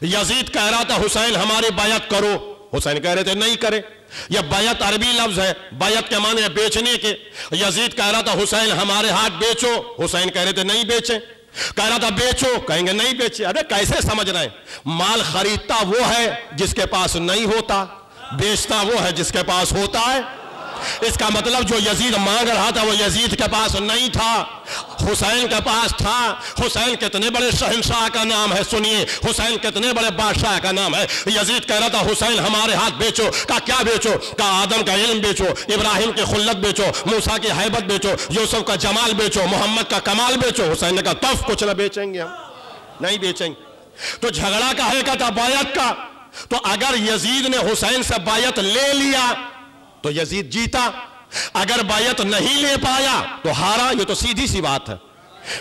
یزید کہہ رہا تھا حسین ہماری بیعت کرو، حسین کہہ رہے تھے نہیں کرے۔ یہ بیعت عربی لفظ ہے، بیعت کے معنی ہے بیچنے کے۔ یزید کہہ رہا تھا حسین ہمارے ہاتھ بیچو، حسین کہہ رہے تھے نہیں بیچیں۔ کہہ رہا تھا بیچو، کہیں گے نہیں بیچے۔ ارے کیسے سمجھ رہے ہیں؟ مال خریدتا وہ ہے جس کے پاس نہیں ہوتا، بیچتا وہ ہے جس کے پاس ہوتا ہے۔ اس کا مطلب جو یزید مانگ رہا تھا وہ یزید کے پاس نہیں تھا، حسین کے پاس تھا۔ حسین کتنے بڑے شہنشاہ کا نام ہے، سنیے، حسین کتنے بڑے بادشاہ کا نام ہے۔ یزید کہہ رہا تھا حسین ہمارے ہاتھ بیچو۔ کہا کیا بیچو؟ کہا آدم کا علم بیچو، ابراہیم کی خلت بیچو، موسیٰ کی حیبت بیچو، یوسف کا جمال بیچو، محمد کا کمال بیچو۔ حسین نے کہا تف کچھ نہ بیچیں گے، ہم نہیں بیچیں گے۔ تو جھگڑا کہے کا تھا بیعت کا۔ تو اگر یزید نے حسین سے بیعت لے لیا تو یزید جیتا، اگر بیعت نہیں لے پایا تو ہارا۔ یہ تو سیدھی سی بات ہے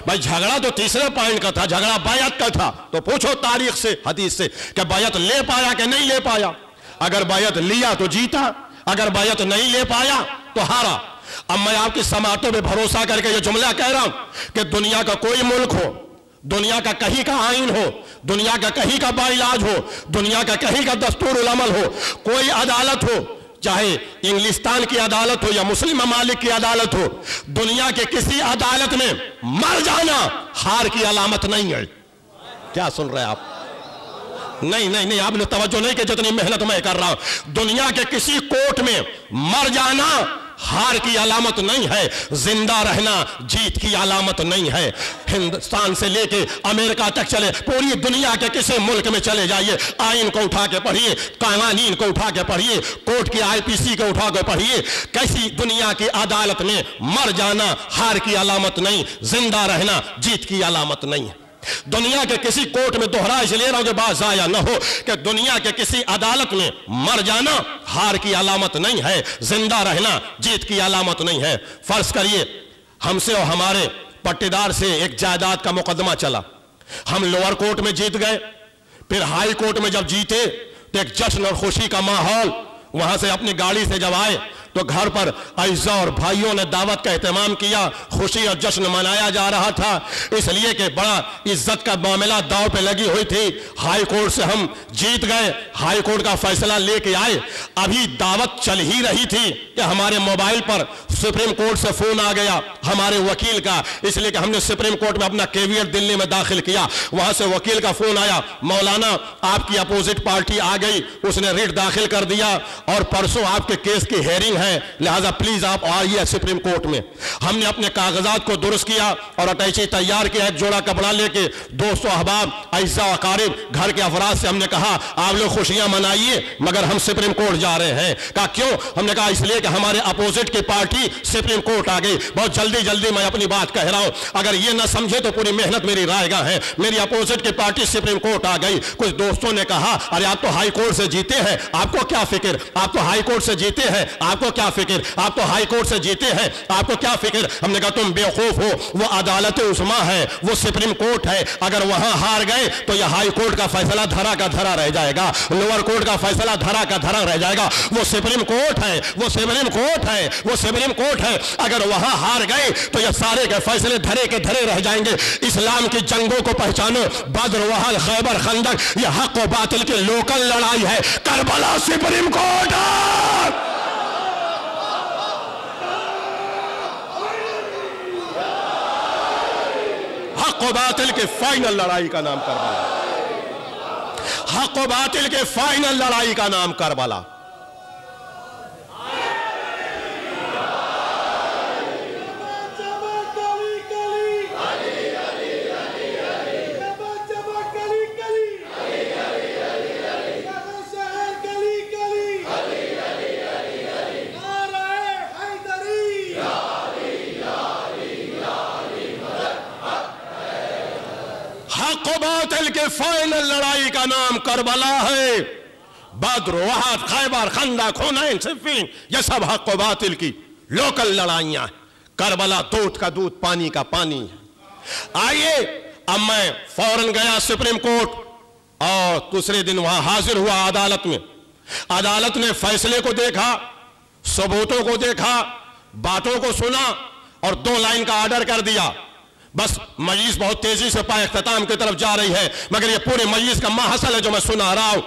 بھائی، جھگڑا تو تیسرے پوائنٹ کا تھا، جھگڑا بیعت کا تھا۔ تو پوچھو تاریخ سے، حدیث سے کہ بیعت لے پایا کہ نہیں لے پایا۔ اگر بیعت لیا تو جیتا، اگر بیعت نہیں لے پایا تو ہارا۔ اب میں آپ کی سماعتوں پہ بھروسہ کر کے یہ جملہ کہہ رہا ہوں کہ دنیا کا کوئی ملک ہو، دنیا کا کہیں کا آئین ہو، دنیا کا کہیں کا باعلاج ہو، دنیا کا کہیں کا دستور العمل ہو، کوئی عدالت ہو، چاہے انگلستان کی عدالت ہو یا مسلم ممالک کی عدالت ہو، دنیا کے کسی عدالت میں مر جانا ہار کی علامت نہیں ہے۔ کیا سن رہے آپ؟ نہیں آپ نے توجہ نہیں کہ جتنی محنت میں کر رہا ہوں، دنیا کے کسی کورٹ میں مر جانا ہار کی علامت نہیں ہے، زندہ رہنا جیت کی علامت نہیں ہے۔ ہندوستان سے لے کے امریکہ تک چلے، پوری دنیا کے کسی ملک میں چلے جائیے، آئین کو اٹھا کے پڑھیے، قوانین کو اٹھا کے پڑھیے، کورٹ کی IPC کو اٹھا کے پڑھیے، کسی دنیا کی عدالت میں مر جانا ہار کی علامت نہیں، زندہ رہنا جیت کی علامت نہیں ہے۔ دنیا کے کسی کورٹ میں دوہرا اس لیے رہا ہوں کہ بات ضائع نہ ہو کہ دنیا کے کسی عدالت میں مر جانا ہار کی علامت نہیں ہے، زندہ رہنا جیت کی علامت نہیں ہے۔ فرض کریے ہم سے اور ہمارے پٹیدار سے ایک جائیداد کا مقدمہ چلا، ہم لوور کورٹ میں جیت گئے، پھر ہائی کورٹ میں جب جیتے تو ایک جشن اور خوشی کا ماحول، وہاں سے اپنی گاڑی سے جب آئے تو گھر پر اعزاء اور بھائیوں نے دعوت کا اہتمام کیا، خوشی اور جشن منایا جا رہا تھا، اس لیے کہ بڑا عزت کا معاملہ داؤ پہ لگی ہوئی تھی۔ ہائی کورٹ سے ہم جیت گئے، ہائی کورٹ کا فیصلہ لے کے آئے، ابھی دعوت چل ہی رہی تھی کہ ہمارے موبائل پر سپریم کورٹ سے فون آ گیا ہمارے وکیل کا، اس لیے کہ ہم نے سپریم کورٹ میں اپنا کیویٹ دلی میں داخل کیا، وہاں سے وکیل کا فون آیا، مولانا آپ کی اپوزٹ پارٹی آ گئی، اس نے ریٹ داخل کر دیا اور پرسوں آپ کے کیس کی ہیئرنگ ہے، لہذا پلیز آپ آئیے سپریم کورٹ میں۔ ہم نے اپنے کاغذات کو درست کیا اور اٹیچی تیار کیا، ایک جوڑا کپڑا لے کے، دوست و احباب، اعزاء و اقارب، گھر کے افراد سے ہم نے کہا آپ لوگ خوشیاں منائیے مگر ہم سپریم کورٹ جا رہے ہیں۔ کہا کیوں؟ ہم نے کہا اس لیے کہ ہمارے اپوزٹ کی پارٹی سپریم کورٹ آ گئی۔ بہت جلدی میں اپنی بات کہہ رہا ہوں، اگر یہ نہ سمجھے تو پوری محنت میری رائے گاہ ہے، میری اپوزٹ کی پارٹی سپریم کورٹ آ گئی۔ کچھ دوستوں نے کہا ارے آپ تو ہائی کورٹ سے جیتے ہیں، آپ کو کیا فکر، آپ تو ہائی کورٹ سے جیتے ہیں، آپ کو کو کیا فکر, آپ تو ہائی کورٹ سے جیتے ہیں, آپ کو کیا فکر. ہم نے کہا تم بیوقوف ہو, وہ عدالت عظمیٰ ہے, وہ سپریم کورٹ ہے, اگر وہاں ہار گئے تو یہ ہائی کورٹ کا فیصلہ دھرا کا دھرا رہ جائے گا, لوور کورٹ کا فیصلہ دھرا کا دھرا رہ جائے گا. وہ سپریم کورٹ ہے, وہ سپریم کورٹ ہے, وہ سپریم کورٹ ہے, اگر وہاں ہار گئے تو یہ سارے کے فیصلے دھرے کے دھرے رہ جائیں گے. اسلام کی جنگوں کو پہچانو, بدر, احد, خیبر, خندق, یہ حق و باطل کی لوکل لڑائی ہے. کربلا سپریم کورٹ ہے. حق و باطل کے فائنل لڑائی کا نام کربلا, حق و باطل کے فائنل لڑائی کا نام کربلا. حق و باطل کے فائنل لڑائی کا نام کربلا ہے. بدر, احد, خیبر, خندق, حنین, صفین, یہ سب حق و باطل کی لوکل لڑائیاں ہیں. کربلا دودھ کا دودھ, پانی کا پانی ہے. آئیے اب میں فوراً گیا سپریم کورٹ اور دوسرے دن وہاں حاضر ہوا عدالت میں. عدالت نے فیصلے کو دیکھا, ثبوتوں کو دیکھا, باتوں کو سنا اور 2 لائن کا آرڈر کر دیا. بس مجلس بہت تیزی سے پائے اختتام کی طرف جا رہی ہے, مگر یہ پورے مجلس کا ماحصل ہے جو میں سنا رہا ہوں.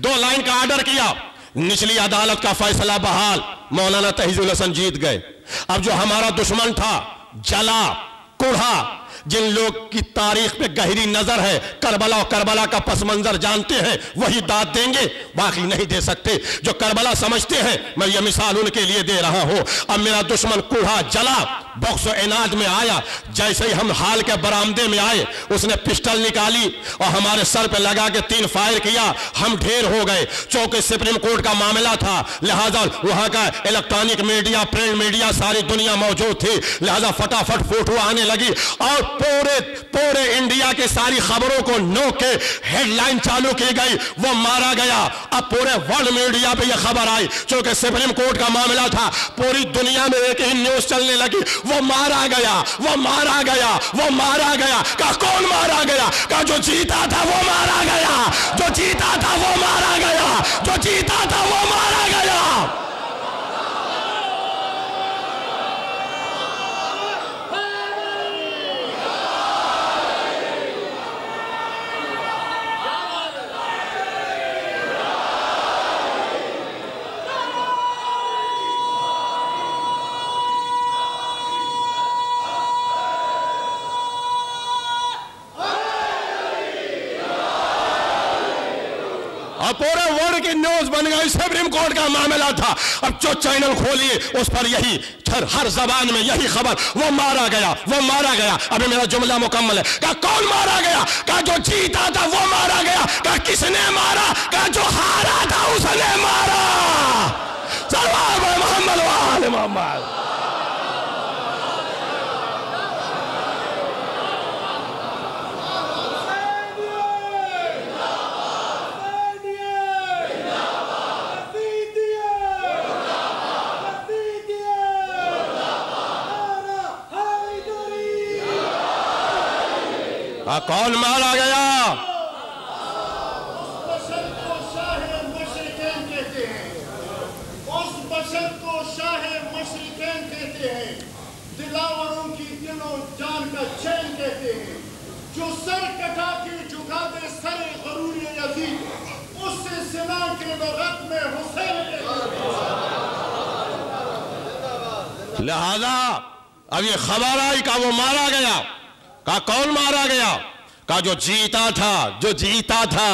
2 لائن کا آرڈر کیا, نچلی عدالت کا فیصلہ بحال, مولانا تحیز الحسن جیت گئے. اب جو ہمارا دشمن تھا, جلا, کوڑھا, جن لوگ کی تاریخ پہ گہری نظر ہے, کربلا اور کربلا کا پس منظر جانتے ہیں, وہی داد دیں گے, باقی نہیں دے سکتے. جو کربلا سمجھتے ہیں, میں یہ مثال ان کے لیے دے رہا ہوں. اب میرا دشمن کوڑھا, جلا, بغض و عناد میں آیا. جیسے ہی ہم حال کے برآمدے میں آئے, اس نے پسٹل نکالی اور ہمارے سر پہ لگا کے 3 فائر کیا. ہم ڈھیر ہو گئے, چونکہ سپریم کورٹ کا معاملہ تھا, لہذا وہاں کا الیکٹرانک میڈیا, پرنٹ میڈیا, ساری دنیا موجود تھی, لہذا فٹافٹ فوٹو آنے لگی اور پورے انڈیا کے ساری خبروں کو نوک کے ہیڈ لائن چالو کی گئی, وہ مارا گیا. اب پورے ورلڈ میڈیا پہ یہ خبر آئی, چونکہ سپریم کورٹ کا معاملہ تھا, پوری دنیا میں ایک ہی نیوز چلنے لگی, وہ مارا گیا, وہ مارا گیا, وہ مارا گیا. کہا کون مارا گیا؟ کہا جو جیتا تھا وہ مارا گیا, جو جیتا تھا وہ مارا گیا, جو جیتا تھا وہ مارا گیا. اور پورے ورلڈ کی نیوز بن گئی, سپریم کورٹ کا معاملہ تھا. اب جو چینل کھولیے اس پر یہی, ہر زبان میں یہی خبر, وہ مارا گیا, وہ مارا گیا. ابھی میرا جملہ مکمل ہے. کہا کون مارا گیا؟ کہا جو جیتا تھا وہ مارا گیا. کہا کس نے مارا؟ کہا جو ہارا تھا اس نے مارا. صلوات محمد و آل محمد. کون مارا گیا؟ اس بشر کو شاہ مشرکین کہتے ہیں, اس بشر کو شاہ مشرکین کہتے ہیں, دلاوروں کی دل و جان کا چین کہتے ہیں, جو سر کٹا کے جھکا دے سر غرور یزید, اس سے سنا کے وقت میں حسین کہتے ہیں. لہذا اب یہ خبر آئی کہ وہ مارا گیا. کہا کون مارا گیا؟ کہا جو جیتا تھا, جو جیتا تھا.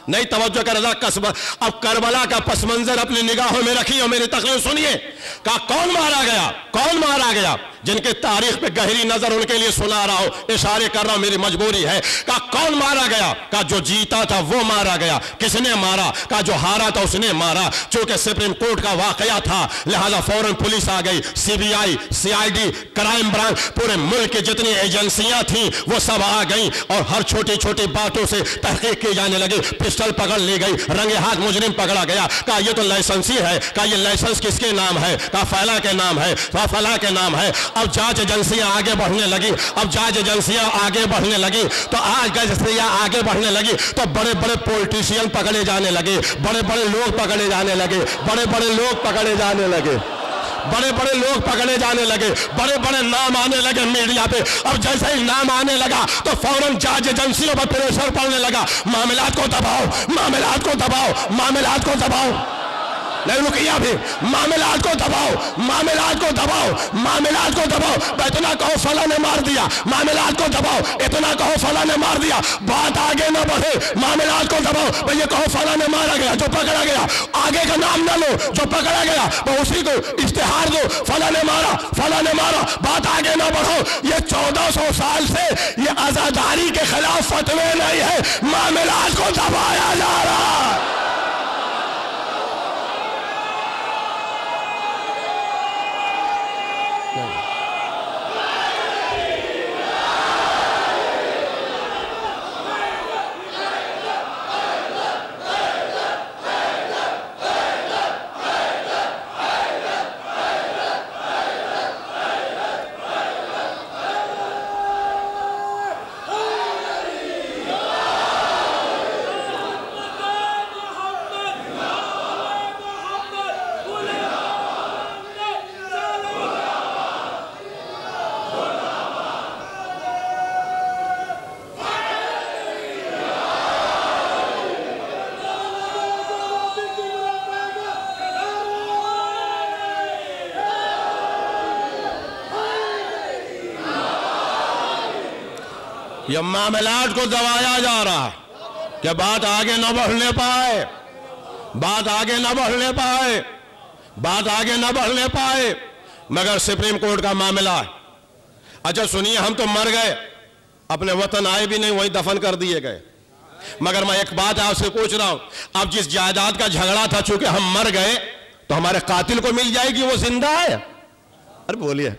نہیں توجہ کر رضا قصب. اب کربلا کا پس منظر اپنی نگاہوں میں رکھیے اور میری تقریر سنیے. کہا کون مارا گیا؟ کون مارا گیا؟ جن کے تاریخ پہ گہری نظر ان کے لیے سنا رہا ہوں, اشارے کر رہا ہوں, میری مجبوری ہے. کہا کون مارا گیا؟ کہا جو جیتا تھا وہ مارا گیا. کس نے مارا؟ کہا جو ہارا تھا اس نے مارا. چونکہ سپریم کورٹ کا واقعہ تھا, لہذا فوراً پولیس آ گئی, C B I, C I D, crime branch, پورے ملک کی جتنی ایجنسیاں تھیں وہ سب آ گئیں اور ہر چھوٹی چھوٹی باتوں سے تحقیق کی جانے لگی. پسٹل پکڑ لی گئی, رنگے ہاتھ مجرم پکڑا گیا. کہا یہ تو لائسنسی ہے. کہا یہ لائسنس کس کے نام ہے؟ کہا فلاں کے نام ہے، کہا فلاں کے نام ہے۔ اب جانچ ایجنسیاں آگے بڑھنے لگی، اب جانچ ایجنسیاں آگے بڑھنے لگی تو آج ایجنسیاں آگے بڑھنے لگی تو بڑے بڑے پولیٹیشین پکڑے جانے لگے، بڑے بڑے لوگ پکڑے جانے لگے، بڑے بڑے لوگ پکڑے جانے لگے، بڑے بڑے لوگ پکڑے جانے لگے، بڑے بڑے نام آنے لگے میڈیا پہ۔ اب جیسے ہی نام آنے لگا تو فوراً جانچ ایجنسیوں پر پریشر پڑنے لگا، معاملات کو دباؤ، معاملات کو دباؤ، معاملات کو دباؤ۔ نہیں رکیا بھی، معاملات کو دباؤ، معاملات کو دباؤ، معاملات کو دباؤ۔ اتنا کہو فلاں نے مار دیا، معاملات کو دباؤ، اتنا کہو فلاں نے مار دیا، بات آگے نہ بڑھے، معاملات کو دباؤ۔ بھئی یہ کہو فلاں نے مارا گیا، جو پکڑا گیا، آگے کا نام نہ لو، جو پکڑا گیا وہ اسی کو اشتہار دو، فلاں نے مارا، فلاں نے مارا، بات آگے نہ بڑھو۔ یہ 1400 سال سے یہ عزاداری کے خلاف فتوے نہیں ہے، معاملات کو دبایا جا رہا ہے۔ یہ معاملات کو دبایا جا رہا ہے کہ بات آگے نہ بڑھنے پائے، بات آگے نہ بڑھنے پائے، بات آگے نہ بڑھنے پائے۔ مگر سپریم کورٹ کا معاملہ ہے۔ اچھا سنیے، ہم تو مر گئے، اپنے وطن آئے بھی نہیں، وہیں دفن کر دیے گئے۔ مگر میں ایک بات آپ سے پوچھ رہا ہوں، اب جس جائیداد کا جھگڑا تھا، چونکہ ہم مر گئے تو ہمارے قاتل کو مل جائے گی، وہ زندہ ہے؟ ارے بولیے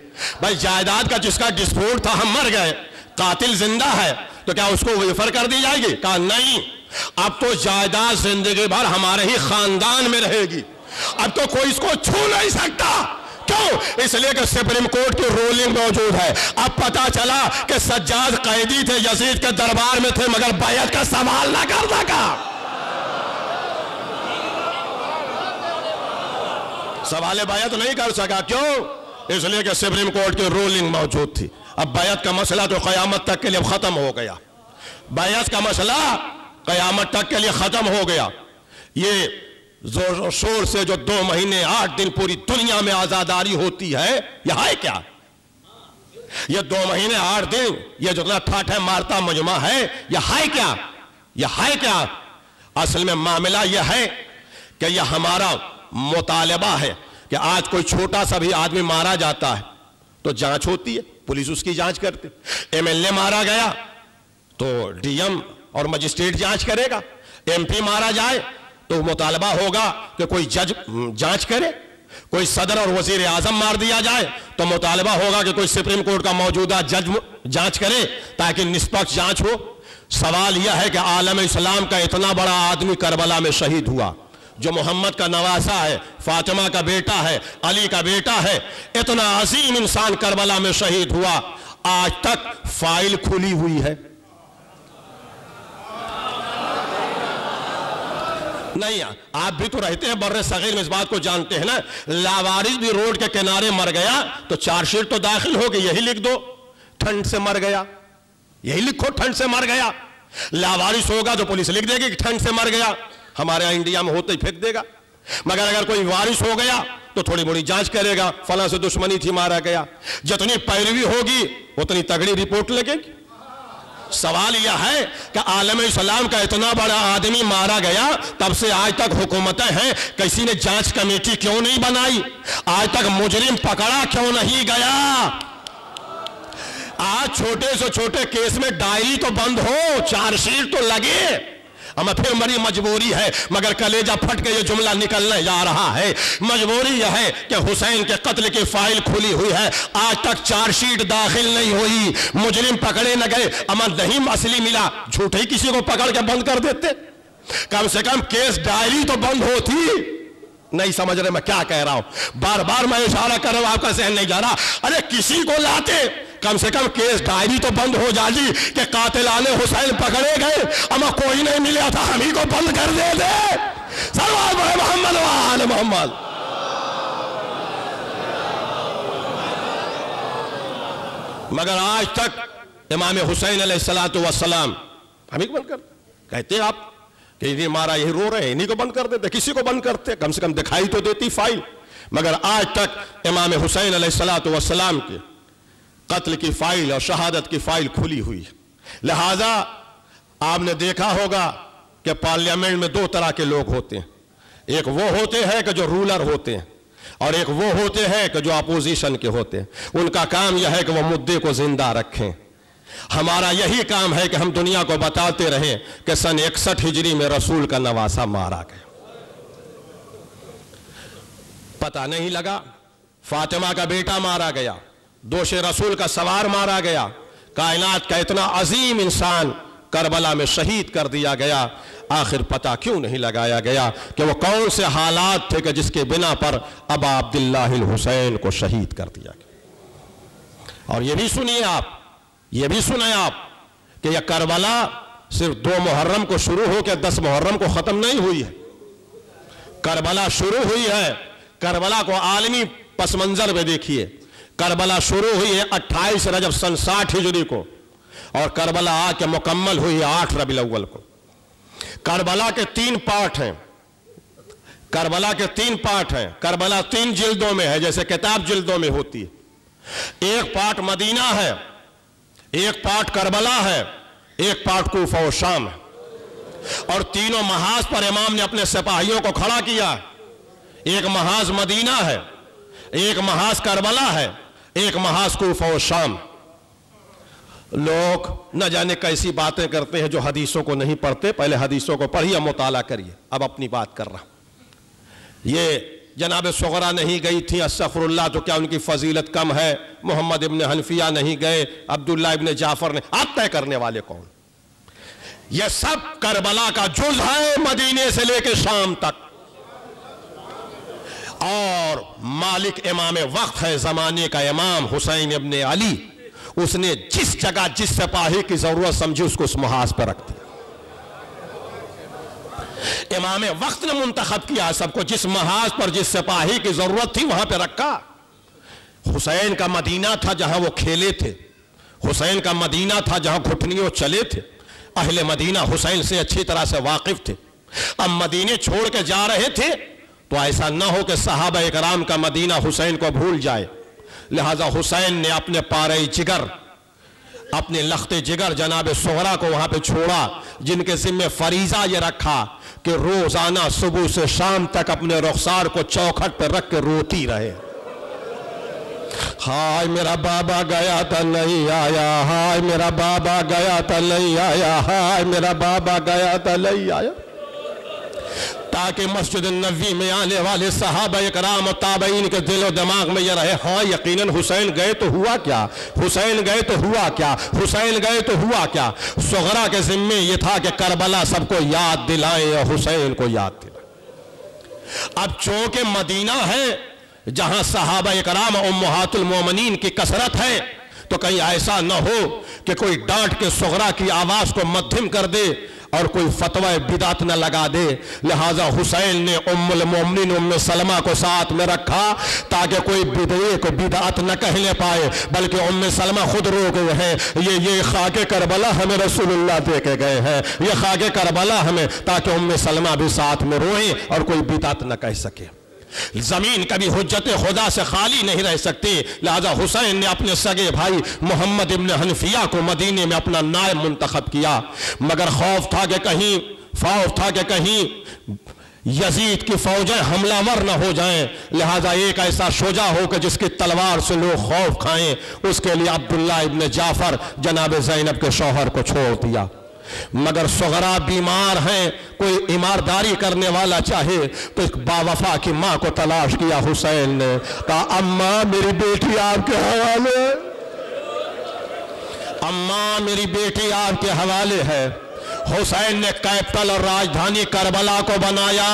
بھائی، جائیداد کا جس کا ڈسپیوٹ تھا، ہم مر گئے، قاتل زندہ ہے تو کیا اس کو ویفر کر دی جائے گی؟ کہا نہیں، اب تو جائیداد زندگی بھر ہمارے ہی خاندان میں رہے گی، اب تو کوئی اس کو چھو نہیں سکتا۔ کیوں؟ اس لیے کہ سپریم کورٹ کی رولنگ موجود ہے۔ اب پتا چلا کہ سجاد قیدی تھے، یزید کے دربار میں تھے، مگر بیعت کا سوال نہ کر سکا، سوال بیعت نہیں کر سکا۔ کیوں؟ اس لیے کہ سپریم کورٹ کی رولنگ موجود تھی۔ اب بیعت کا مسئلہ تو قیامت تک کے لیے ختم ہو گیا، بیعت کا مسئلہ قیامت تک کے لیے ختم ہو گیا۔ یہ زور و شور سے جو 2 مہینے 8 دن پوری دنیا میں آزاداری ہوتی ہے، یہ ہے کیا؟ یہ 2 مہینے 8 دن یہ جو ٹھاٹھے مارتا مجمع ہے، یہ ہے کیا؟ یہ ہے کیا؟ اصل میں معاملہ یہ ہے کہ یہ ہمارا مطالبہ ہے کہ آج کوئی چھوٹا سا بھی آدمی مارا جاتا ہے تو جانچ ہوتی ہے، پولیس اس کی جانچ کرتے۔ MLA مارا گیا تو DM اور مجسٹریٹ جانچ کرے گا، MP مارا جائے تو مطالبہ ہوگا کہ کوئی جج جانچ کرے، کوئی صدر اور وزیر اعظم مار دیا جائے تو مطالبہ ہوگا کہ کوئی سپریم کورٹ کا موجودہ جج جانچ کرے تاکہ نسپکش جانچ ہو۔ سوال یہ ہے کہ عالم اسلام کا اتنا بڑا آدمی کربلا میں شہید ہوا، جو محمد کا نواسہ ہے، فاطمہ کا بیٹا ہے، علی کا بیٹا ہے، اتنا عظیم انسان کربلا میں شہید ہوا، آج تک فائل کھلی ہوئی ہے نہیں۔ آپ بھی تو رہتے ہیں بر صغیر میں، اس بات کو جانتے ہیں نا، لاوارث بھی روڈ کے کنارے مر گیا تو چارج شیٹ تو داخل ہوگی، یہی لکھ دو ٹھنڈ سے مر گیا، یہی لکھو ٹھنڈ سے مر گیا۔ لاوارث ہوگا تو پولیس لکھ دے گی کہ ٹھنڈ سے مر گیا، ہمارے انڈیا میں ہوتے ہی پھینک دے گا۔ مگر اگر کوئی وارث ہو گیا تو تھوڑی بڑی جانچ کرے گا، فلاں سے دشمنی تھی مارا گیا، جتنی پیروی ہوگی اتنی تگڑی رپورٹ لگے گی۔ سوال یہ ہے کہ عالم اسلام کا اتنا بڑا آدمی مارا گیا، تب سے آج تک حکومتیں ہیں، کسی نے جانچ کمیٹی کیوں نہیں بنائی؟ آج تک مجرم پکڑا کیوں نہیں گیا؟ آج چھوٹے سے چھوٹے کیس میں ڈائری تو بند ہو، چارج شیٹ تو لگے، ہمیں پھر بڑی مجبوری ہے، مگر کلیجہ پھٹ کے یہ جملہ نکلنے جا رہا ہے۔ مجبوری یہ ہے کہ حسین کے قتل کی فائل کھلی ہوئی ہے، آج تک چارج شیٹ داخل نہیں ہوئی، مجرم پکڑے نہ گئے، اما نہیں اصلی ملا، جھوٹے ہی کسی کو پکڑ کے بند کر دیتے، کم سے کم کیس ڈائری تو بند ہوتی۔ نہیں سمجھ رہے میں کیا کہہ رہا ہوں؟ بار بار میں اشارہ کر رہا ہوں، آپ کا ذہن نہیں جا رہا۔ ارے کسی کو لاتے کم سے کم کیس ڈائری تو بند ہو جاتی کہ قاتلان حسین پکڑے گئے، اما کوئی نہیں ملیا تھا، ہم ہی کو بند کر دے دے۔ صلوات پڑھے محمد و آل محمد۔ مگر آج تک امام حسین علیہ السلام ہم ہی کو بند کر کہتے ہیں آپ کہ انہیں مارا یہی رو رہے ہیں، انہیں کو بند کر دیتے، کسی کو بند کرتے، کم سے کم دکھائی تو دیتی فائل۔ مگر آج تک امام حسین علیہ السلام کے قتل کی فائل اور شہادت کی فائل کھلی ہوئی ہے۔ لہٰذا آپ نے دیکھا ہوگا کہ پارلیمنٹ میں دو طرح کے لوگ ہوتے ہیں، ایک وہ ہوتے ہیں کہ جو رولر ہوتے ہیں، اور ایک وہ ہوتے ہیں کہ جو اپوزیشن کے ہوتے ہیں۔ ان کا کام یہ ہے کہ وہ مدعے کو زندہ رکھیں۔ ہمارا یہی کام ہے کہ ہم دنیا کو بتاتے رہیں کہ سن 61 ہجری میں رسول کا نواسہ مارا گیا۔ پتہ نہیں لگا، فاطمہ کا بیٹا مارا گیا، دوش رسول کا سوار مارا گیا، کائنات کا اتنا عظیم انسان کربلا میں شہید کر دیا گیا۔ آخر پتہ کیوں نہیں لگایا گیا کہ وہ کون سے حالات تھے کہ جس کے بنا پر ابا عبداللہ الحسین کو شہید کر دیا گیا۔ اور یہ بھی سنیے آپ، یہ بھی سنیں آپ کہ یہ کربلا صرف 2 محرم کو شروع ہو کے 10 محرم کو ختم نہیں ہوئی ہے۔ کربلا شروع ہوئی ہے، کربلا کو عالمی پس منظر میں دیکھیے، کربلا شروع ہوئی ہے 28 رجب سن 60 ہجری کو، اور کربلا آ کے مکمل ہوئی 8 ربیع الاول کو۔ کربلا کے 3 پارٹ ہیں، کربلا کے 3 پارٹ ہیں۔ کربلا 3 جلدوں میں ہے، جیسے کتاب جلدوں میں ہوتی ہے۔ ایک پارٹ مدینہ ہے، ایک پارٹ کربلا ہے، ایک پارٹ کوفہ و شام ہے، اور تینوں محاذ پر امام نے اپنے سپاہیوں کو کھڑا کیا ہے۔ ایک محاذ مدینہ ہے، ایک محاذ کربلا ہے، ایک محاذ کوفہ و شام۔ لوگ نہ جانے کیسی باتیں کرتے ہیں جو حدیثوں کو نہیں پڑھتے۔ پہلے حدیثوں کو پڑھیے، مطالعہ کریے۔ اب اپنی بات کر رہا ہوں۔ یہ جناب صغرا نہیں گئی تھی، استغفر اللہ، تو کیا ان کی فضیلت کم ہے؟ محمد ابن حنفیہ نہیں گئے، عبداللہ ابن جعفر نے، آپ طے کرنے والے کون؟ یہ سب کربلا کا جز ہے، مدینے سے لے کے شام تک۔ اور مالک امام وقت ہے، زمانے کا امام حسین ابن علی، اس نے جس جگہ جس سپاہی کی ضرورت سمجھی اس کو اس محاذ پر رکھ دیا۔ امام وقت نے منتخب کیا سب کو، جس محاذ پر جس سپاہی کی ضرورت تھی وہاں پہ رکھا۔ حسین کا مدینہ تھا جہاں وہ کھیلے تھے، حسین کا مدینہ تھا جہاں گھٹنیوں چلے تھے۔ اہل مدینہ حسین سے اچھی طرح سے واقف تھے۔ اب مدینے چھوڑ کے جا رہے تھے تو ایسا نہ ہو کہ صحابہ اکرام کا مدینہ حسین کو بھول جائے، لہذا حسین نے اپنے پارے جگر، اپنے لخت جگر جناب صغرا کو وہاں پہ چھوڑا، جن کے ذمہ فریضہ یہ رکھا کہ روزانہ صبح سے شام تک اپنے رخسار کو چوکھٹ پہ رکھ کے روتی رہے۔ ہائے میرا بابا گیا تھا نہیں آیا، ہائے میرا بابا گیا تھا نہیں آیا، ہائے میرا بابا گیا تھا نہیں آیا، تاکہ مسجد النبوی میں آنے والے صحابہ اکرام و تابعین کے دل و دماغ میں یہ رہے، ہاں یقیناً حسین گئے تو ہوا کیا، حسین گئے تو ہوا کیا، حسین گئے تو ہوا کیا۔ صغرا کے ذمہ یہ تھا کہ کربلا سب کو یاد دلائیں اور حسین کو یاد دلائیں۔ اب چونکہ مدینہ ہے جہاں صحابہ اکرام امہات المومنین کی کثرت ہے، تو کہیں ایسا نہ ہو کہ کوئی ڈانٹ کے صغرا کی آواز کو مدھم کر دے اور کوئی فتوی بدعت نہ لگا دے، لہٰذا حسین نے ام المومنین ام سلمہ کو ساتھ میں رکھا تاکہ کوئی بدعے کو بدعت نہ کہنے پائے، بلکہ ام سلمہ خود رو گئے ہیں، یہ خاک کربلا ہمیں رسول اللہ دے کے گئے ہیں، یہ خاک کربلا ہمیں، تاکہ ام سلمہ بھی ساتھ میں روئیں اور کوئی بدعت نہ کہہ سکے۔ زمین کبھی حجت خدا سے خالی نہیں رہ سکتی، لہذا حسین نے اپنے سگے بھائی محمد ابن حنفیہ کو مدینے میں اپنا نائب منتخب کیا، مگر خوف تھا کہ کہیں یزید کی فوجیں حملہ ور نہ ہو جائیں، لہذا ایک ایسا شجاع ہو کہ جس کی تلوار سے لوگ خوف کھائیں، اس کے لیے عبداللہ ابن جعفر جناب زینب کے شوہر کو چھوڑ دیا۔ مگر صغرا بیمار ہیں، کوئی ایمانداری کرنے والا چاہے تو ایک باوفا کی ماں کو تلاش کیا حسین نے، کہا اماں میری بیٹی آپ کے حوالے، اماں میری بیٹی آپ کے حوالے ہے۔ حسین نے کیپٹل اور راجدھانی کربلا کو بنایا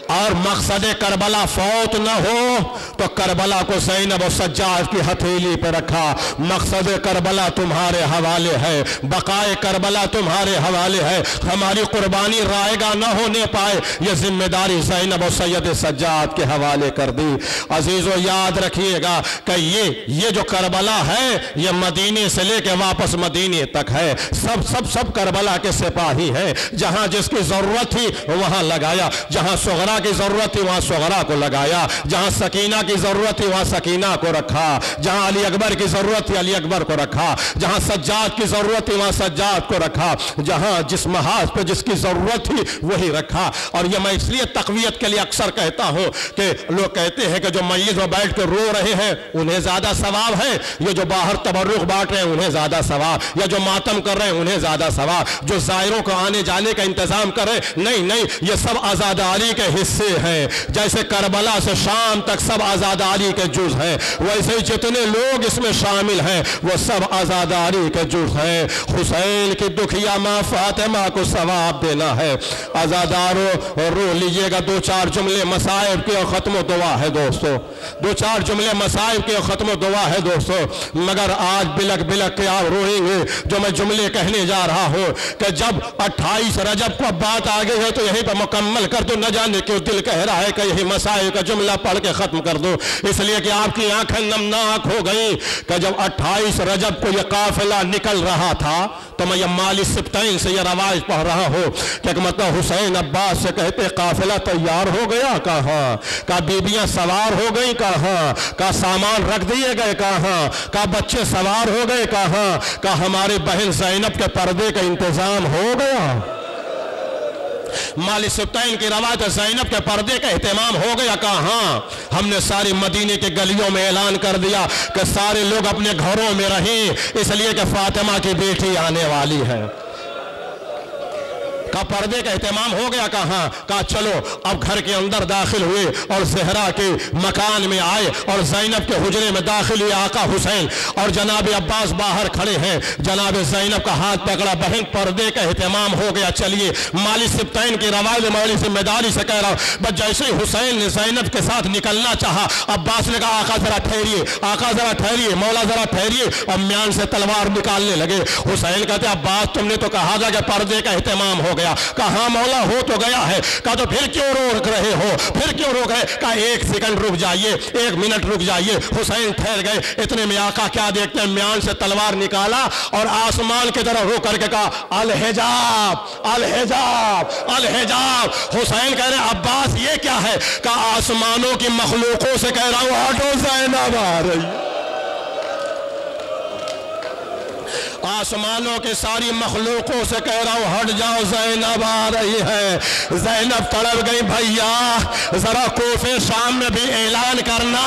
اور مقصد کربلا فوت نہ ہو تو کربلا کو زینب و سجاد کی ہتھیلی پہ رکھا. مقصد کربلا تمہارے حوالے ہے, بقائے کربلا تمہارے حوالے ہے. ہماری قربانی رائگاں نہ ہونے پائے, یہ ذمہ داری زینب و سید سجاد کے حوالے کر دی. عزیزو یاد رکھیے گا کہ یہ جو کربلا ہے یہ مدینے سے لے کے واپس مدینے تک ہے. سب کربلا کے سپاہی ہیں. جہاں جس کی ضرورت تھی وہاں لگایا, جہاں صغرا کی ضرورت تھی وہاں صغرا کو لگایا, جہاں سکینہ کی ضرورت تھی وہاں سکینہ کو رکھا, جہاں علی اکبر کی ضرورت تھی علی اکبر کو رکھا, جہاں سجاد کی ضرورت تھی وہاں سجاد کو رکھا, جہاں جس محاذ پہ جس کی ضرورت تھی وہی رکھا. اور یہ میں اس لیے تقویت کے لیے اکثر کہتا ہوں کہ لوگ کہتے ہیں کہ جو میت میں بیٹھ کے رو رہے ہیں انہیں زیادہ ثواب ہے, یہ جو باہر تبرک بانٹ رہے ہیں انہیں زیادہ ثواب, یا جو ماتم کر رہے ہیں انہیں زیادہ ثواب, جو زائروں کو آنے جانے کا انتظام کر رہے ہیں نہیں, یہ سب آزاداری کے حصے ہیں. جیسے کربلا سے شام تک سب آزاداری کے جز ہیں, ویسے جتنے لوگ اس میں شامل ہیں وہ سب آزاداری کے جز ہیں. حسین کی دکھیا ماں فاطمہ کو ثواب دینا ہے. آزاداروں رو لیجئے گا, 2-4 جملے مصائب کے اور ختم و دعا ہے دوستو, 2-4 جملے مصائب کے اور ختم و دعا ہے دوستو. مگر آج بلک کے آپ روئیں گے جو میں جملے کہنے جا رہا ہوں کہ جب 28 رجب کو بات آ گئی ہے تو یہیں پہ مکمل کر دو, نہ جانے کیوں دل کہہ رہا ہے کہ یہی مسائل کا جملہ پڑھ کے ختم کر دو, اس لیے کہ آپ کی آنکھیں نمناک ہو گئیں کہ جب 28 رجب کو یہ قافلہ نکل رہا تھا تو میں یہ مالی سبتین سے یہ روایت پڑھ رہا ہوں کہ مطلب حسین عباس سے کہتے قافلہ تیار ہو گیا, کہاں, کہا بیبیاں سوار ہو گئی, کہاں, کہا سامان رکھ دیے گئے, کہاں, کہا بچے سوار ہو گئے, کہاں, کہا ہماری بہن زینب کے پردے کا انتظام ہو گیا. مالی سبتین کی روایت زینب کے پردے کا اہتمام ہو گیا, کہاں, ہم نے ساری مدینے کے گلیوں میں اعلان کر دیا کہ سارے لوگ اپنے گھروں میں رہیں اس لیے کہ فاطمہ کی بیٹی آنے والی ہے. کا پردے کا اہتمام ہو گیا, کہاں, کہا چلو اب گھر کے اندر داخل ہوئے اور زہرا کے مکان میں آئے اور زینب کے حجرے میں داخل ہوئے آقا حسین اور جناب عباس باہر کھڑے ہیں. جناب زینب کا ہاتھ پکڑا, بہن پردے کا اہتمام ہو گیا, چلیے. مالی سبتین کی روایت مالی ذمہ داری سے کہہ رہا ہوں, بس جیسے ہی حسین نے زینب کے ساتھ نکلنا چاہا عباس نے کہا آقا ذرا ٹھہریے, آقا ذرا ٹھہریے, مولا ذرا ٹھہریے, اور میان سے تلوار نکالنے لگے. حسین کہتے عباس تم نے تو کہا تھا کہ پردے کا اہتمام ہو گیا. کہا مولا ہو تو گیا ہے. کہا تو پھر کیوں روک رہے ہو, پھر کیوں روک رہے. کہا 1 سیکنڈ رک جائیے, 1 منٹ رک جائیے. حسین ٹھہر گئے. اتنے میں آقا کیا دیکھتے ہیں, میان سے تلوار نکالا اور آسمان کی طرف رک کر کے کہا الحجاب الحجاب الحجاب. حسین کہہ رہے عباس یہ کیا ہے. کہا آسمانوں کی مخلوقوں سے کہہ رہا ہوں ہٹو, زینب آ رہی. آسمانوں کے ساری مخلوقوں سے کہہ رہا ہوں ہٹ جاؤ, زینب آ رہی ہے. زینب تڑپ گئی, بھیا ذرا کوفے شام میں بھی اعلان کرنا,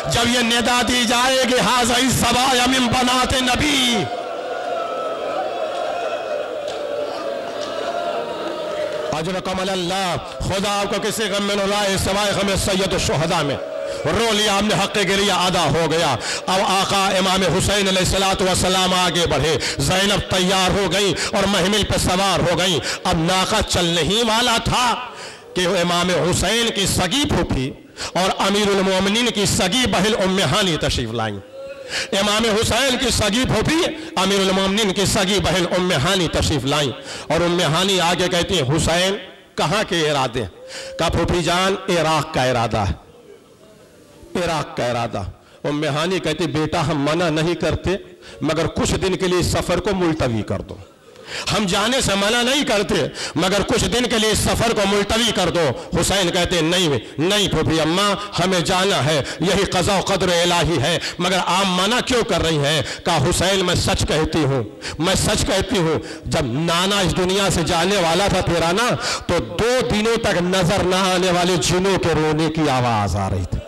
جب یہ ندا دی جائے گی ھذا الصبایا من بنات نبی. اجرکم اللہ, خدا آپ کو کسی غم میں نہ لائے سوائے غم سید الشہداء میں. رو لیا, ہم نے حق گریہ ادا ہو گیا. اب آقا امام حسین علیہ السلام آگے بڑھے, زینب تیار ہو گئی اور محمل پہ سوار ہو گئی. اب ناقہ چلنے ہی والا تھا کہ امام حسین کی سگی پھوپھی اور امیر المومنین کی سگی بہن ام ہانی تشریف لائیں. امام حسین کی سگی پھوپھی امیر المومنین کی سگی بہن ام ہانی تشریف لائیں. اور ام ہانی آگے کہتی ہیں حسین کہاں کے ارادے. کہا پھوپھی جان عراق کا ارادہ ہے, عراق کا ارادہ. ام ہانی کہتی بیٹا ہم منع نہیں کرتے مگر کچھ دن کے لیے سفر کو ملتوی کر دو. ہم جانے سے منع نہیں کرتے مگر کچھ دن کے لیے سفر کو ملتوی کر دو. حسین کہتے نہیں پھوپھی اماں ہمیں جانا ہے, یہی قضا و قدر الہی ہے, مگر آپ منع کیوں کر رہی ہیں. کہا حسین میں سچ کہتی ہوں, جب نانا اس دنیا سے جانے والا تھا تیرا نا, تو 2 دنوں تک نظر نہ آنے والے جنوں کے رونے کی آواز آ رہی تھی.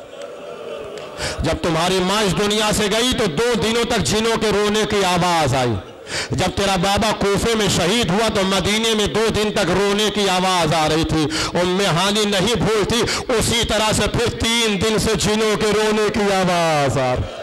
جب تمہاری ماں اس دنیا سے گئی تو 2 دنوں تک جنوں کے رونے کی آواز آئی. جب تیرا بابا کوفے میں شہید ہوا تو مدینے میں 2 دن تک رونے کی آواز آ رہی تھی. ام ہانی نہیں بھولتی, اسی طرح سے پھر 3 دن سے جنوں کے رونے کی آواز آ رہی.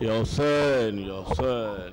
Ya Hussein, Ya Hussein.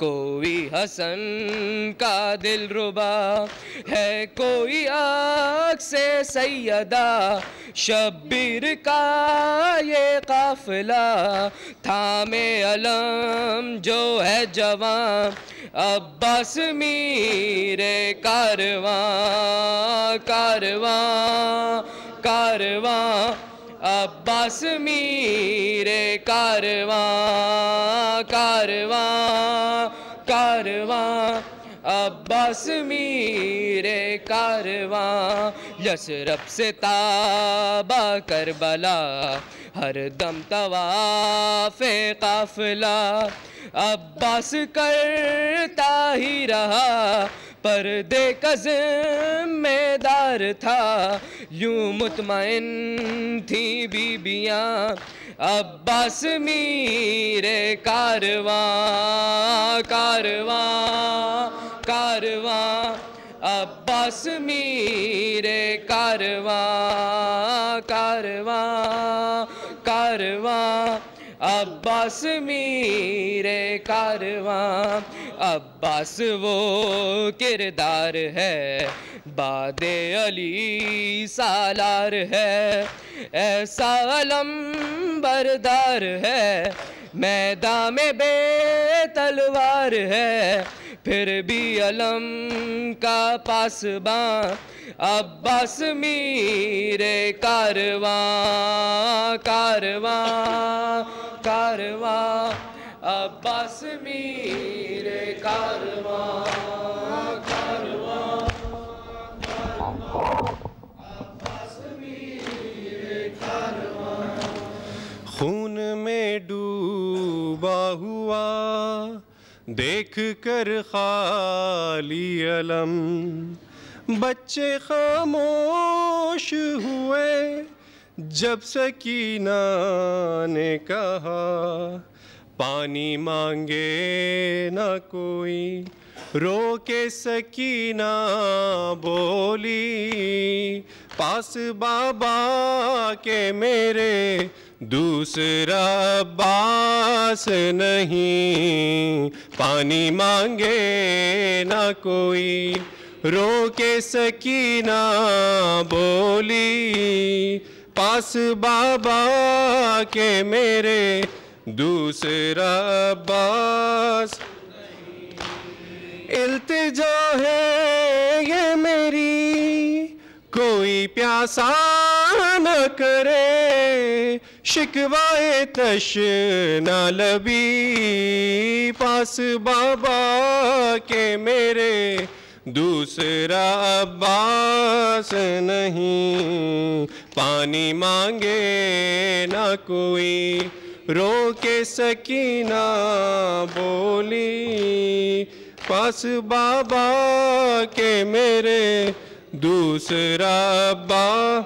کوئی حسن کا دل ربا ہے، کوئی عکس سیدہ شبیر کا یہ قافلہ، تھامے علم جو ہے جوان عباس میر کارواں، کارواں کارواں عباس میر کارواں، کارواں کارواں عباس میر کارواں، یثرب سے تابہ کربلا ہر دم طواف قافلہ، عباس کرتا ہی رہا پردے کا ذمہ دار تھا، یوں مطمئن تھی بیبیاں عباس میر کارواں، کارواں کارواں عباس میر کارواں، کارواں کارواں عباس میر کارواں، عباس وہ کردار ہے باد علی سالار ہے، ایسا علم بردار ہے میدان میں بے تلوار ہے، پھر بھی علم کا پاسباں عباس میر کارواں، کارواں کارواں عباس میر کارواں، کارواں عباس میر کارواں، خون میں ڈوبا ہوا دیکھ کر خالی علم، بچے خاموش ہوئے جب سکینہ نے کہا، پانی مانگے نہ کوئی رو کے سکینہ بولی، پاس بابا کے میرے دوسرا عباس نہیں، پانی مانگے نہ کوئی رو کے سکینہ بولی، پاس بابا کے میرے دوسرا عباس، التجا ہے یہ میری کوئی پیاسا نہ کرے، شکوائے تشنا لبی، پاس بابا کے میرے دوسرا عباس نہیں، پانی مانگے نہ کوئی رو کے سکینہ بولی، پاس بابا کے میرے دوسرا عباس،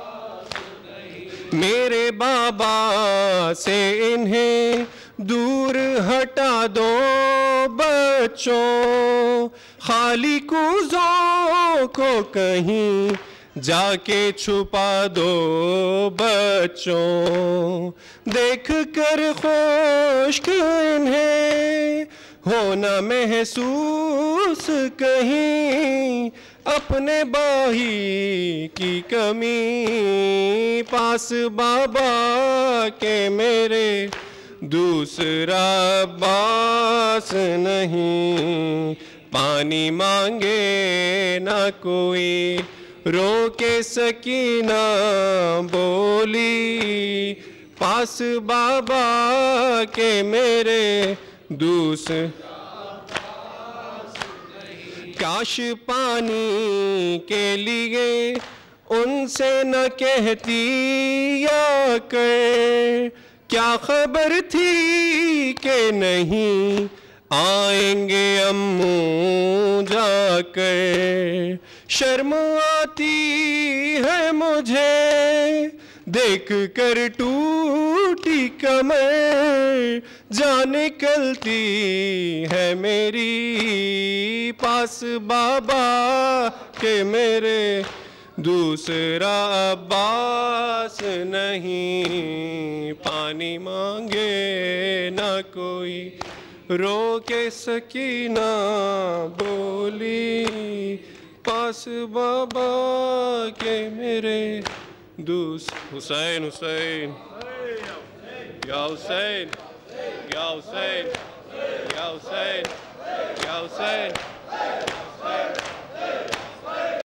میرے بابا سے انہیں دور ہٹا دو بچوں، خالی کوزوں کو کہیں جا کے چھپا دو بچوں، دیکھ کر خشک انہیں ہونا محسوس کہیں اپنے باہی کی کمی، پاس بابا کے میرے دوسرا عباس نہیں، پانی مانگے نہ کوئی رو کے سکینہ بولی، پاس بابا کے میرے دوسرا، کاش پانی کے لیے ان سے نہ کہتی یا کر، کیا خبر تھی کہ نہیں آئیں گے امو جا کر، شرم آتی ہے مجھے دیکھ کر ٹوٹی کمر، جان نکلتی ہے میری، پاس بابا کے میرے دوسرا عباس نہیں، پانی مانگے نہ کوئی رو کے سکینہ بولی پاس بابا کے میرے دوست حسین حسین یا حسین یا حسین یا حسین یا حسین